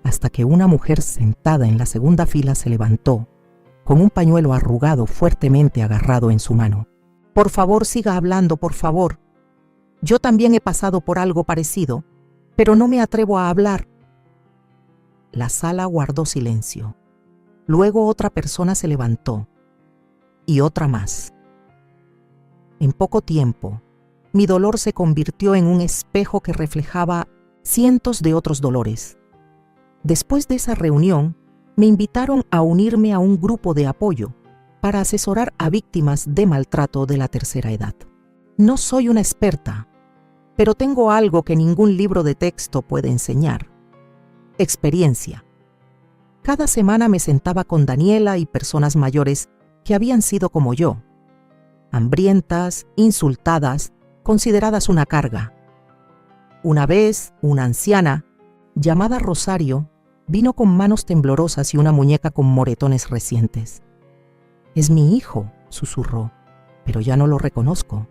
hasta que una mujer sentada en la segunda fila se levantó, con un pañuelo arrugado fuertemente agarrado en su mano. «Por favor, siga hablando, por favor. Yo también he pasado por algo parecido, pero no me atrevo a hablar». La sala guardó silencio. Luego otra persona se levantó, y otra más. En poco tiempo, mi dolor se convirtió en un espejo que reflejaba cientos de otros dolores. Después de esa reunión, me invitaron a unirme a un grupo de apoyo para asesorar a víctimas de maltrato de la tercera edad. No soy una experta, pero tengo algo que ningún libro de texto puede enseñar: experiencia. Cada semana me sentaba con Daniela y personas mayores que habían sido como yo, hambrientas, insultadas, consideradas una carga. Una vez, una anciana, llamada Rosario, vino con manos temblorosas y una muñeca con moretones recientes. «Es mi hijo», susurró, «pero ya no lo reconozco.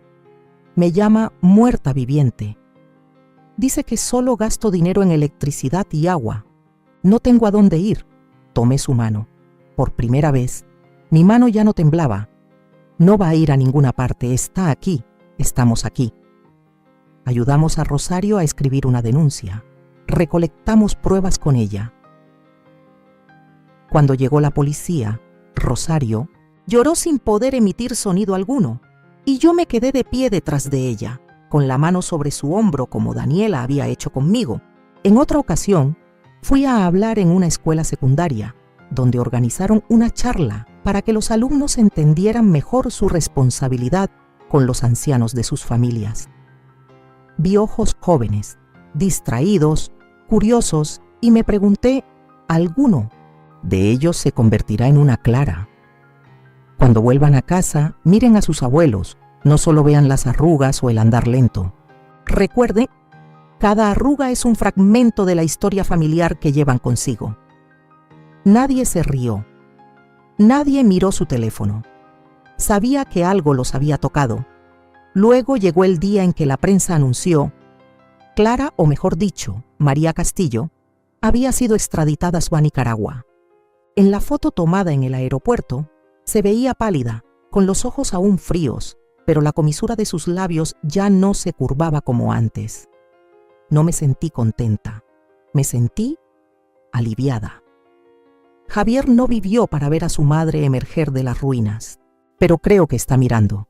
Me llama muerta viviente. Dice que solo gasto dinero en electricidad y agua. No tengo a dónde ir». Tomé su mano. Por primera vez, mi mano ya no temblaba. «No va a ir a ninguna parte, está aquí, estamos aquí». Ayudamos a Rosario a escribir una denuncia. Recolectamos pruebas con ella. Cuando llegó la policía, Rosario lloró sin poder emitir sonido alguno, y yo me quedé de pie detrás de ella, con la mano sobre su hombro como Daniela había hecho conmigo. En otra ocasión, fui a hablar en una escuela secundaria, donde organizaron una charla para que los alumnos entendieran mejor su responsabilidad con los ancianos de sus familias. Vi ojos jóvenes, distraídos, curiosos, y me pregunté, ¿alguno de ellos se convertirá en una Clara? Cuando vuelvan a casa, miren a sus abuelos, no solo vean las arrugas o el andar lento. Recuerden, cada arruga es un fragmento de la historia familiar que llevan consigo. Nadie se rió. Nadie miró su teléfono. Sabía que algo los había tocado. Luego llegó el día en que la prensa anunció: Clara, o mejor dicho, María Castillo, había sido extraditada a Nicaragua. En la foto tomada en el aeropuerto, se veía pálida, con los ojos aún fríos, pero la comisura de sus labios ya no se curvaba como antes. No me sentí contenta, me sentí aliviada. Javier no vivió para ver a su madre emerger de las ruinas, pero creo que está mirando.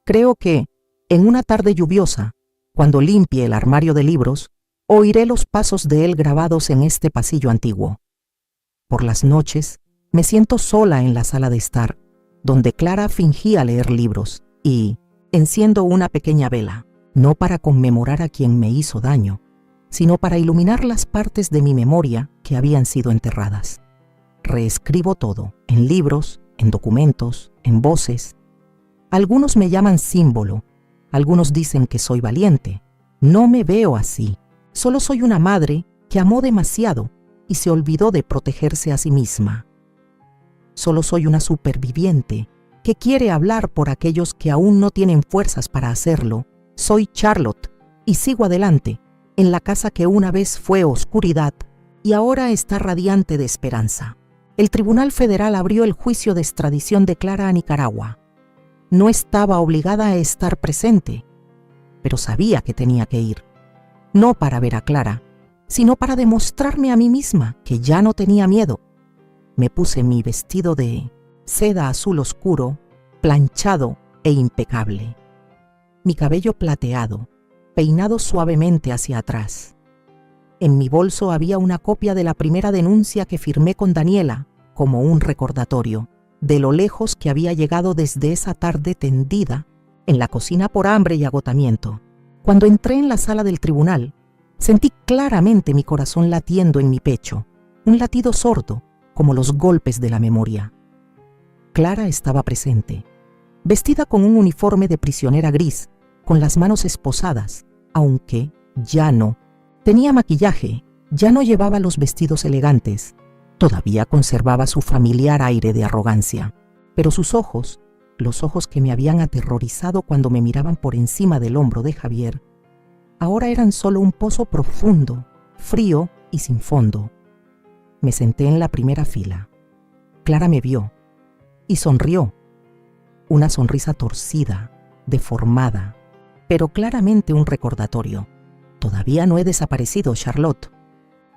Creo que, en una tarde lluviosa, cuando limpie el armario de libros, oiré los pasos de él grabados en este pasillo antiguo. Por las noches, me siento sola en la sala de estar, donde Clara fingía leer libros, y enciendo una pequeña vela, no para conmemorar a quien me hizo daño, sino para iluminar las partes de mi memoria que habían sido enterradas. Reescribo todo, en libros, en documentos, en voces. Algunos me llaman símbolo, algunos dicen que soy valiente. No me veo así, solo soy una madre que amó demasiado y se olvidó de protegerse a sí misma. Solo soy una superviviente que quiere hablar por aquellos que aún no tienen fuerzas para hacerlo. Soy Charlotte y sigo adelante, en la casa que una vez fue oscuridad y ahora está radiante de esperanza. El Tribunal Federal abrió el juicio de extradición de Clara a Nicaragua. No estaba obligada a estar presente, pero sabía que tenía que ir. No para ver a Clara, sino para demostrarme a mí misma que ya no tenía miedo. Me puse mi vestido de seda azul oscuro, planchado e impecable. Mi cabello plateado, peinado suavemente hacia atrás. En mi bolso había una copia de la primera denuncia que firmé con Daniela como un recordatorio de lo lejos que había llegado desde esa tarde tendida en la cocina por hambre y agotamiento. Cuando entré en la sala del tribunal, sentí claramente mi corazón latiendo en mi pecho, un latido sordo, como los golpes de la memoria. Clara estaba presente, vestida con un uniforme de prisionera gris, con las manos esposadas, aunque ya no. Tenía maquillaje, ya no llevaba los vestidos elegantes, todavía conservaba su familiar aire de arrogancia, pero sus ojos, los ojos que me habían aterrorizado cuando me miraban por encima del hombro de Javier, ahora eran solo un pozo profundo, frío y sin fondo. Me senté en la primera fila. Clara me vio y sonrió. Una sonrisa torcida, deformada, pero claramente un recordatorio. Todavía no he desaparecido, Charlotte.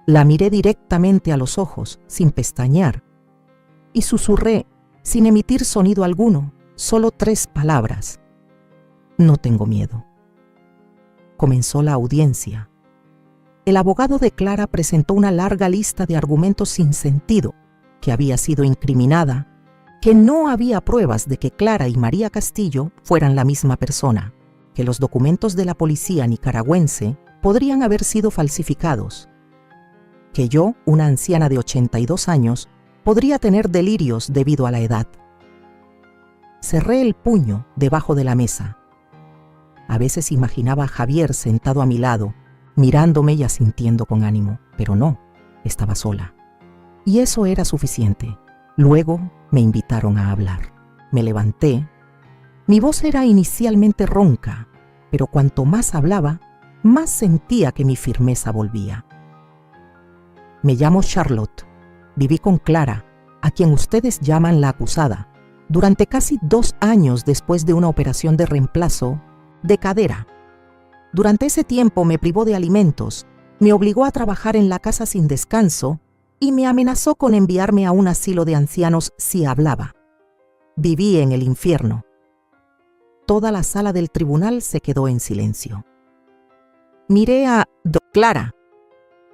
La miré directamente a los ojos, sin pestañear, y susurré, sin emitir sonido alguno, solo 3 palabras. No tengo miedo. Comenzó la audiencia. El abogado de Clara presentó una larga lista de argumentos sin sentido, que había sido incriminada, que no había pruebas de que Clara y María Castillo fueran la misma persona, que los documentos de la policía nicaragüense podrían haber sido falsificados, que yo, una anciana de 82 años, podría tener delirios debido a la edad. Cerré el puño debajo de la mesa. A veces imaginaba a Javier sentado a mi lado, mirándome y asintiendo con ánimo, pero no, estaba sola. Y eso era suficiente. Luego me invitaron a hablar. Me levanté. Mi voz era inicialmente ronca, pero cuanto más hablaba, más sentía que mi firmeza volvía. Me llamo Charlotte. Viví con Clara, a quien ustedes llaman la acusada, durante casi 2 años después de una operación de reemplazo de cadera. Durante ese tiempo me privó de alimentos, me obligó a trabajar en la casa sin descanso y me amenazó con enviarme a un asilo de ancianos si hablaba. Viví en el infierno. Toda la sala del tribunal se quedó en silencio. Miré a Clara.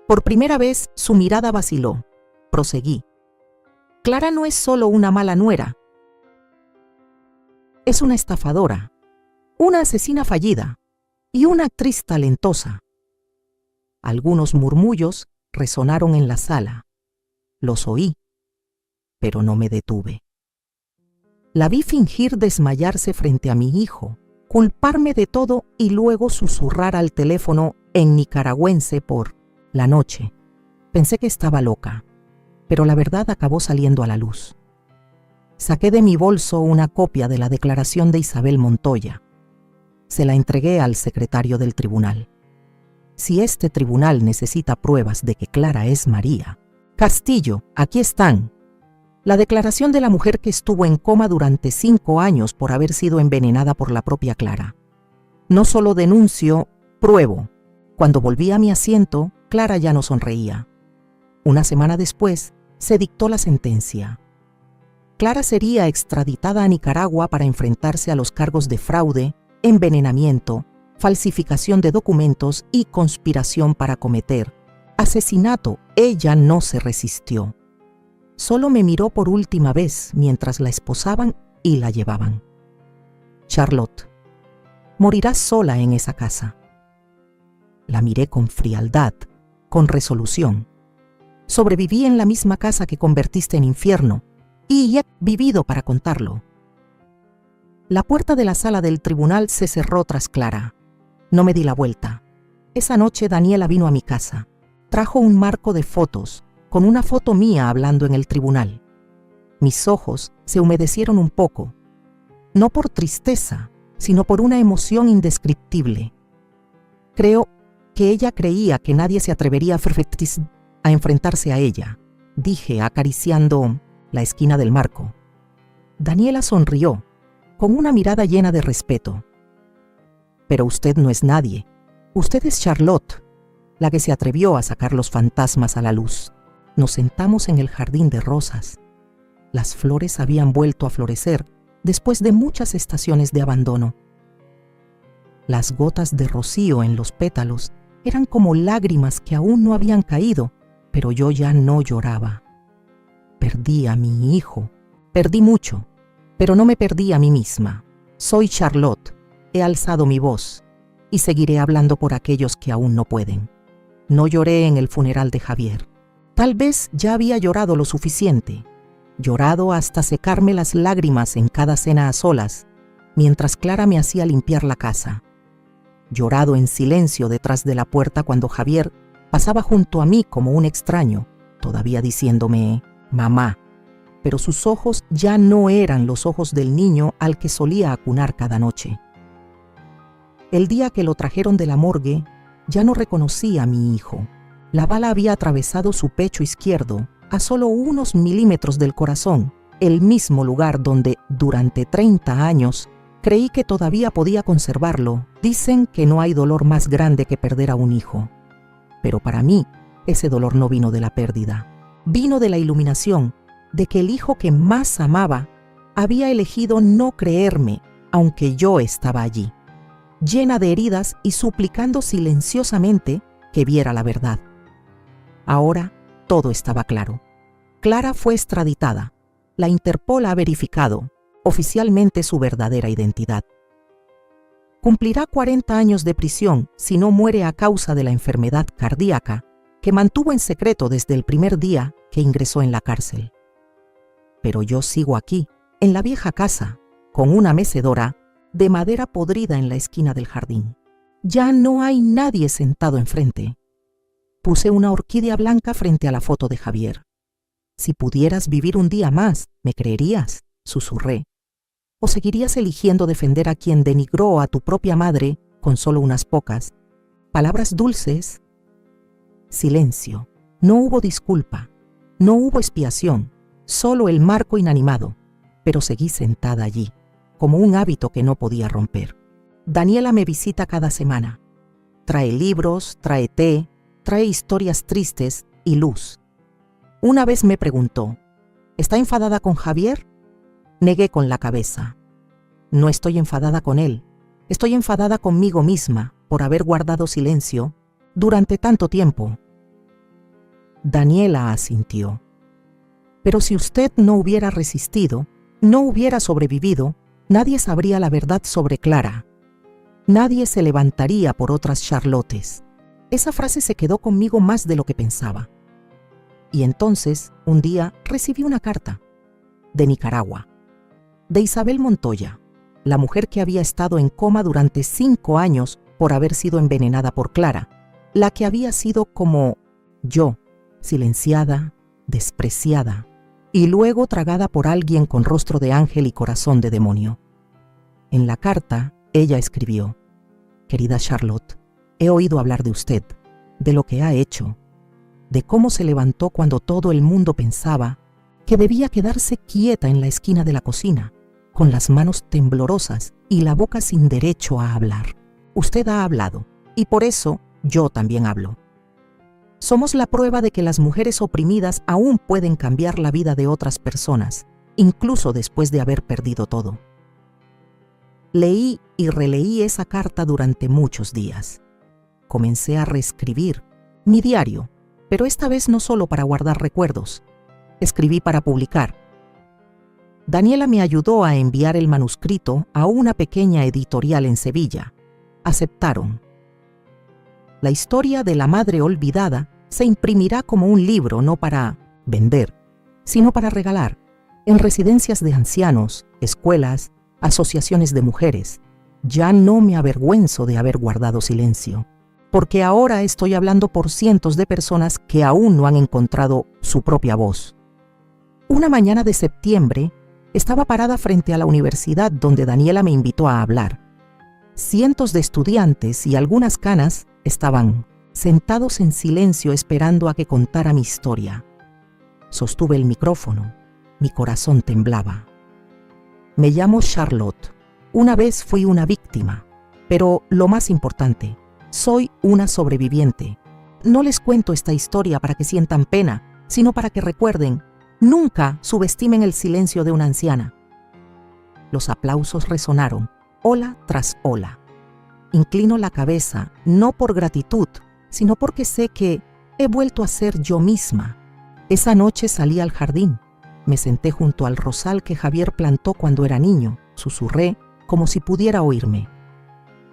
Por primera vez su mirada vaciló. Proseguí. Clara no es solo una mala nuera. Es una estafadora, una asesina fallida y una actriz talentosa. Algunos murmullos resonaron en la sala. Los oí, pero no me detuve. La vi fingir desmayarse frente a mi hijo, culparme de todo y luego susurrar al teléfono en nicaragüense por la noche. Pensé que estaba loca, pero la verdad acabó saliendo a la luz. Saqué de mi bolso una copia de la declaración de Isabel Montoya. Se la entregué al secretario del tribunal. Si este tribunal necesita pruebas de que Clara es María Castillo, aquí están. La declaración de la mujer que estuvo en coma durante 5 años por haber sido envenenada por la propia Clara. No solo denuncio, pruebo. Cuando volví a mi asiento, Clara ya no sonreía. Una semana después, se dictó la sentencia. Clara sería extraditada a Nicaragua para enfrentarse a los cargos de fraude, envenenamiento, falsificación de documentos y conspiración para cometer asesinato. Ella no se resistió. Solo me miró por última vez mientras la esposaban y la llevaban. Charlotte, morirás sola en esa casa. La miré con frialdad, con resolución. Sobreviví en la misma casa que convertiste en infierno y he vivido para contarlo. La puerta de la sala del tribunal se cerró tras Clara. No me di la vuelta. Esa noche Daniela vino a mi casa. Trajo un marco de fotos, con una foto mía hablando en el tribunal. Mis ojos se humedecieron un poco, no por tristeza, sino por una emoción indescriptible. Creo que ella creía que nadie se atrevería a enfrentarse a ella, dije acariciando la esquina del marco. Daniela sonrió, con una mirada llena de respeto. Pero usted no es nadie. Usted es Charlotte, la que se atrevió a sacar los fantasmas a la luz. Nos sentamos en el jardín de rosas. Las flores habían vuelto a florecer después de muchas estaciones de abandono. Las gotas de rocío en los pétalos eran como lágrimas que aún no habían caído, pero yo ya no lloraba. Perdí a mi hijo, perdí mucho, pero no me perdí a mí misma. Soy Charlotte, he alzado mi voz y seguiré hablando por aquellos que aún no pueden. No lloré en el funeral de Javier. Tal vez ya había llorado lo suficiente, llorado hasta secarme las lágrimas en cada cena a solas, mientras Clara me hacía limpiar la casa. Llorado en silencio detrás de la puerta cuando Javier pasaba junto a mí como un extraño, todavía diciéndome «mamá», pero sus ojos ya no eran los ojos del niño al que solía acunar cada noche. El día que lo trajeron de la morgue, ya no reconocí a mi hijo. La bala había atravesado su pecho izquierdo, a solo unos milímetros del corazón, el mismo lugar donde, durante 30 años, creí que todavía podía conservarlo. Dicen que no hay dolor más grande que perder a un hijo. Pero para mí, ese dolor no vino de la pérdida. Vino de la iluminación, de que el hijo que más amaba había elegido no creerme, aunque yo estaba allí, llena de heridas y suplicando silenciosamente que viera la verdad. Ahora todo estaba claro. Clara fue extraditada. La Interpol ha verificado oficialmente su verdadera identidad. Cumplirá 40 años de prisión si no muere a causa de la enfermedad cardíaca que mantuvo en secreto desde el primer día que ingresó en la cárcel. Pero yo sigo aquí, en la vieja casa, con una mecedora de madera podrida en la esquina del jardín. Ya no hay nadie sentado enfrente. Puse una orquídea blanca frente a la foto de Javier. «Si pudieras vivir un día más, ¿me creerías?», susurré. «¿O seguirías eligiendo defender a quien denigró a tu propia madre con solo unas pocas palabras dulces?» Silencio. No hubo disculpa. No hubo expiación. Solo el marco inanimado. Pero seguí sentada allí, como un hábito que no podía romper. Daniela me visita cada semana. Trae libros, trae té, trae historias tristes y luz. Una vez me preguntó, ¿está enfadada con Javier? Negué con la cabeza. No estoy enfadada con él. Estoy enfadada conmigo misma por haber guardado silencio durante tanto tiempo. Daniela asintió. Pero si usted no hubiera resistido, no hubiera sobrevivido, nadie sabría la verdad sobre Clara. Nadie se levantaría por otras Charlottes. Esa frase se quedó conmigo más de lo que pensaba. Y entonces, un día, recibí una carta de Nicaragua, de Isabel Montoya, la mujer que había estado en coma durante 5 años por haber sido envenenada por Clara, la que había sido como yo, silenciada, despreciada y luego tragada por alguien con rostro de ángel y corazón de demonio. En la carta, ella escribió: «Querida Charlotte, he oído hablar de usted, de lo que ha hecho, de cómo se levantó cuando todo el mundo pensaba que debía quedarse quieta en la esquina de la cocina, con las manos temblorosas y la boca sin derecho a hablar. Usted ha hablado, y por eso yo también hablo. Somos la prueba de que las mujeres oprimidas aún pueden cambiar la vida de otras personas, incluso después de haber perdido todo». Leí y releí esa carta durante muchos días. Comencé a reescribir mi diario, pero esta vez no solo para guardar recuerdos. Escribí para publicar. Daniela me ayudó a enviar el manuscrito a una pequeña editorial en Sevilla. Aceptaron. La historia de la madre olvidada se imprimirá como un libro, no para vender, sino para regalar, en residencias de ancianos, escuelas, asociaciones de mujeres. Ya no me avergüenzo de haber guardado silencio, porque ahora estoy hablando por cientos de personas que aún no han encontrado su propia voz. Una mañana de septiembre, estaba parada frente a la universidad donde Daniela me invitó a hablar. Cientos de estudiantes y algunas canas estaban sentados en silencio esperando a que contara mi historia. Sostuve el micrófono. Mi corazón temblaba. Me llamo Charlotte. Una vez fui una víctima, pero lo más importante, soy una sobreviviente. No les cuento esta historia para que sientan pena, sino para que recuerden, nunca subestimen el silencio de una anciana. Los aplausos resonaron, ola tras ola. Inclino la cabeza, no por gratitud, sino porque sé que he vuelto a ser yo misma. Esa noche salí al jardín. Me senté junto al rosal que Javier plantó cuando era niño. Susurré como si pudiera oírme.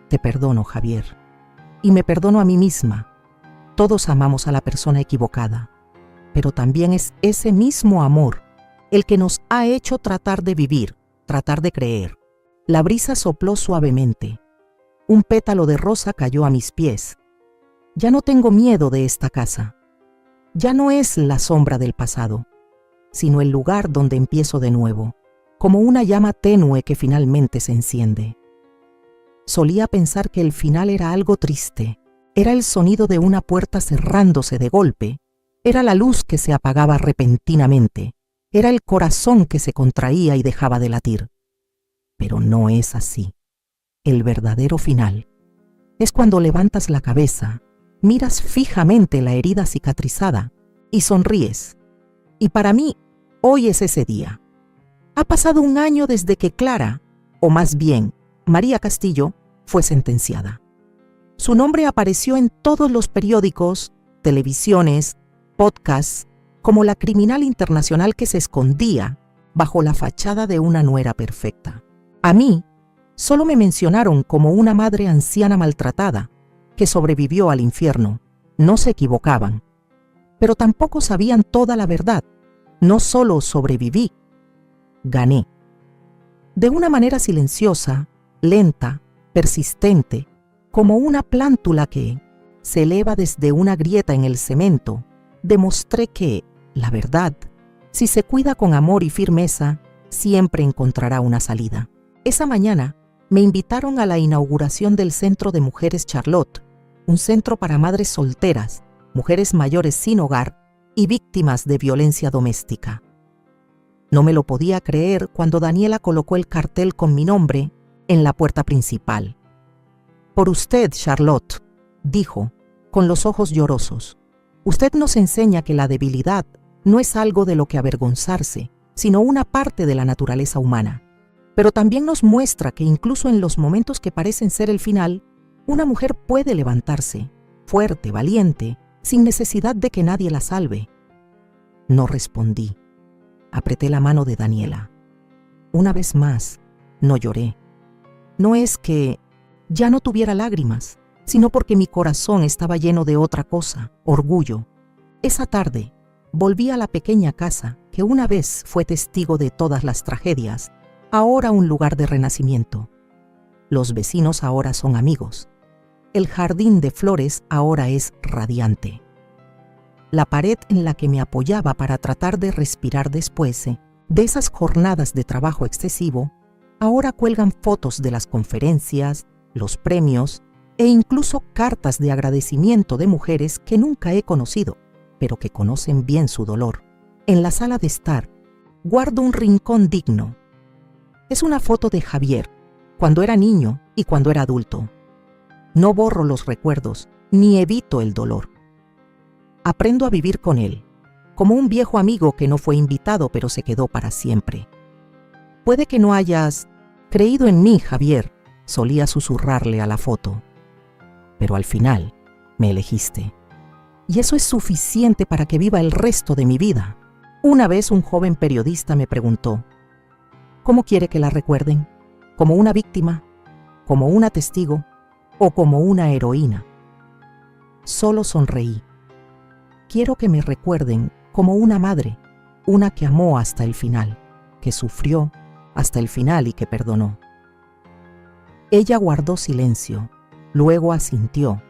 Te perdono, Javier. Y me perdono a mí misma. Todos amamos a la persona equivocada, pero también es ese mismo amor el que nos ha hecho tratar de vivir, tratar de creer. La brisa sopló suavemente. Un pétalo de rosa cayó a mis pies. Ya no tengo miedo de esta casa. Ya no es la sombra del pasado, sino el lugar donde empiezo de nuevo, como una llama tenue que finalmente se enciende. Solía pensar que el final era algo triste. Era el sonido de una puerta cerrándose de golpe. Era la luz que se apagaba repentinamente. Era el corazón que se contraía y dejaba de latir. Pero no es así. El verdadero final es cuando levantas la cabeza, miras fijamente la herida cicatrizada y sonríes. Y para mí, hoy es ese día. Ha pasado un año desde que Clara, o más bien, María Castillo, fue sentenciada. Su nombre apareció en todos los periódicos, televisiones, podcasts, como la criminal internacional que se escondía bajo la fachada de una nuera perfecta. A mí, solo me mencionaron como una madre anciana maltratada que sobrevivió al infierno. No se equivocaban, pero tampoco sabían toda la verdad. No solo sobreviví, gané. De una manera silenciosa, lenta, persistente, como una plántula que se eleva desde una grieta en el cemento, demostré que, la verdad, si se cuida con amor y firmeza, siempre encontrará una salida. Esa mañana me invitaron a la inauguración del Centro de Mujeres Charlotte, un centro para madres solteras, mujeres mayores sin hogar y víctimas de violencia doméstica. No me lo podía creer cuando Daniela colocó el cartel con mi nombre en la puerta principal. Por usted, Charlotte, dijo, con los ojos llorosos. Usted nos enseña que la debilidad no es algo de lo que avergonzarse, sino una parte de la naturaleza humana. Pero también nos muestra que incluso en los momentos que parecen ser el final, una mujer puede levantarse, fuerte, valiente, sin necesidad de que nadie la salve. No respondí. Apreté la mano de Daniela. Una vez más, no lloré. No es que ya no tuviera lágrimas, sino porque mi corazón estaba lleno de otra cosa, orgullo. Esa tarde, volví a la pequeña casa que una vez fue testigo de todas las tragedias, ahora un lugar de renacimiento. Los vecinos ahora son amigos. El jardín de flores ahora es radiante. La pared en la que me apoyaba para tratar de respirar después de esas jornadas de trabajo excesivo, ahora cuelgan fotos de las conferencias, los premios e incluso cartas de agradecimiento de mujeres que nunca he conocido, pero que conocen bien su dolor. En la sala de estar, guardo un rincón digno. Es una foto de Javier, cuando era niño y cuando era adulto. No borro los recuerdos, ni evito el dolor. Aprendo a vivir con él, como un viejo amigo que no fue invitado pero se quedó para siempre. Puede que no hayas creído en mí, Javier, solía susurrarle a la foto. Pero al final, me elegiste. Y eso es suficiente para que viva el resto de mi vida. Una vez un joven periodista me preguntó, ¿cómo quiere que la recuerden? ¿Como una víctima? ¿Como una testigo? ¿O como una heroína? Solo sonreí. Quiero que me recuerden como una madre, una que amó hasta el final, que sufrió hasta el final y que perdonó. Ella guardó silencio, luego asintió,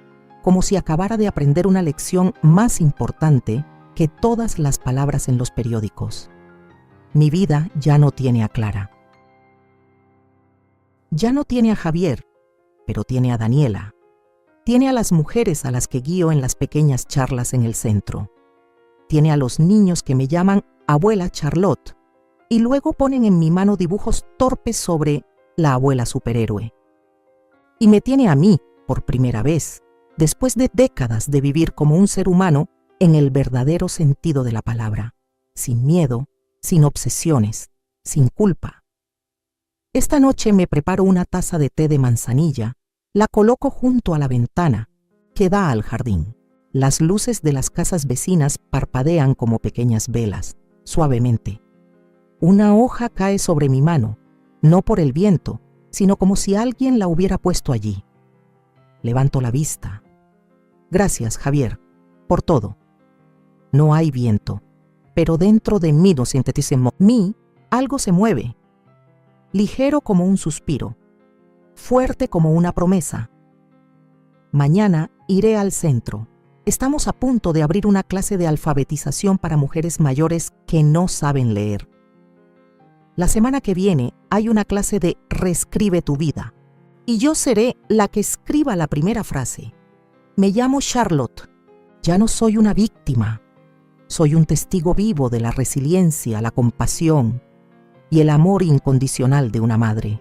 como si acabara de aprender una lección más importante que todas las palabras en los periódicos. Mi vida ya no tiene a Clara. Ya no tiene a Javier, pero tiene a Daniela. Tiene a las mujeres a las que guío en las pequeñas charlas en el centro. Tiene a los niños que me llaman abuela Charlotte y luego ponen en mi mano dibujos torpes sobre la abuela superhéroe. Y me tiene a mí, por primera vez, después de décadas de vivir como un ser humano en el verdadero sentido de la palabra, sin miedo, sin obsesiones, sin culpa. Esta noche me preparo una taza de té de manzanilla, la coloco junto a la ventana que da al jardín. Las luces de las casas vecinas parpadean como pequeñas velas, suavemente. Una hoja cae sobre mi mano, no por el viento, sino como si alguien la hubiera puesto allí. Levanto la vista. Gracias, Javier, por todo. No hay viento, pero dentro de mí, no sinteticemos, mí, algo se mueve. Ligero como un suspiro, fuerte como una promesa. Mañana iré al centro. Estamos a punto de abrir una clase de alfabetización para mujeres mayores que no saben leer. La semana que viene hay una clase de Reescribe tu vida, y yo seré la que escriba la primera frase. Me llamo Charlotte. Ya no soy una víctima. Soy un testigo vivo de la resiliencia, la compasión y el amor incondicional de una madre.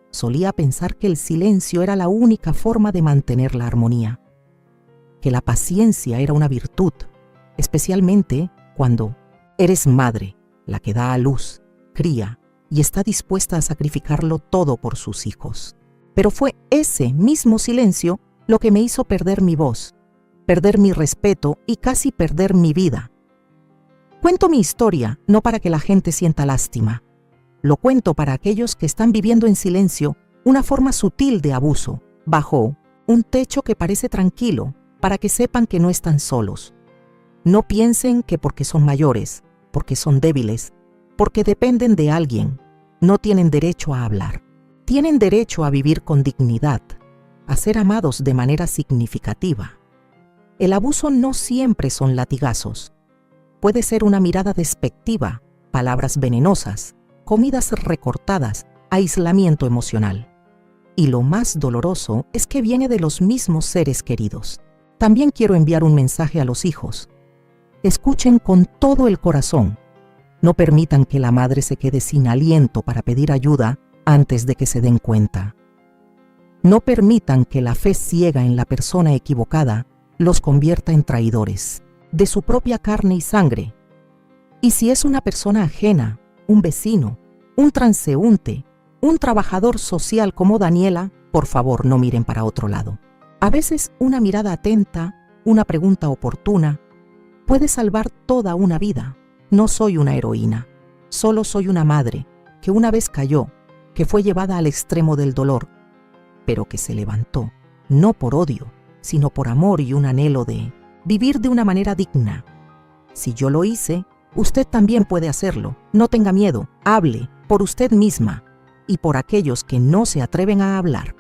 Solía pensar que el silencio era la única forma de mantener la armonía, que la paciencia era una virtud, especialmente cuando eres madre, la que da a luz, cría y está dispuesta a sacrificarlo todo por sus hijos. Pero fue ese mismo silencio lo que me hizo perder mi voz, perder mi respeto y casi perder mi vida. Cuento mi historia no para que la gente sienta lástima. Lo cuento para aquellos que están viviendo en silencio una forma sutil de abuso, bajo un techo que parece tranquilo, para que sepan que no están solos. No piensen que porque son mayores, porque son débiles, porque dependen de alguien, no tienen derecho a hablar. Tienen derecho a vivir con dignidad, a ser amados de manera significativa. El abuso no siempre son latigazos. Puede ser una mirada despectiva, palabras venenosas, comidas recortadas, aislamiento emocional. Y lo más doloroso es que viene de los mismos seres queridos. También quiero enviar un mensaje a los hijos. Escuchen con todo el corazón. No permitan que la madre se quede sin aliento para pedir ayuda antes de que se den cuenta. No permitan que la fe ciega en la persona equivocada los convierta en traidores de su propia carne y sangre. Y si es una persona ajena, un vecino, un transeúnte, un trabajador social como Daniela, por favor no miren para otro lado. A veces una mirada atenta, una pregunta oportuna, puede salvar toda una vida. No soy una heroína, solo soy una madre que una vez cayó, que fue llevada al extremo del dolor, pero que se levantó, no por odio, sino por amor y un anhelo de vivir de una manera digna. Si yo lo hice, usted también puede hacerlo. No tenga miedo, hable por usted misma y por aquellos que no se atreven a hablar.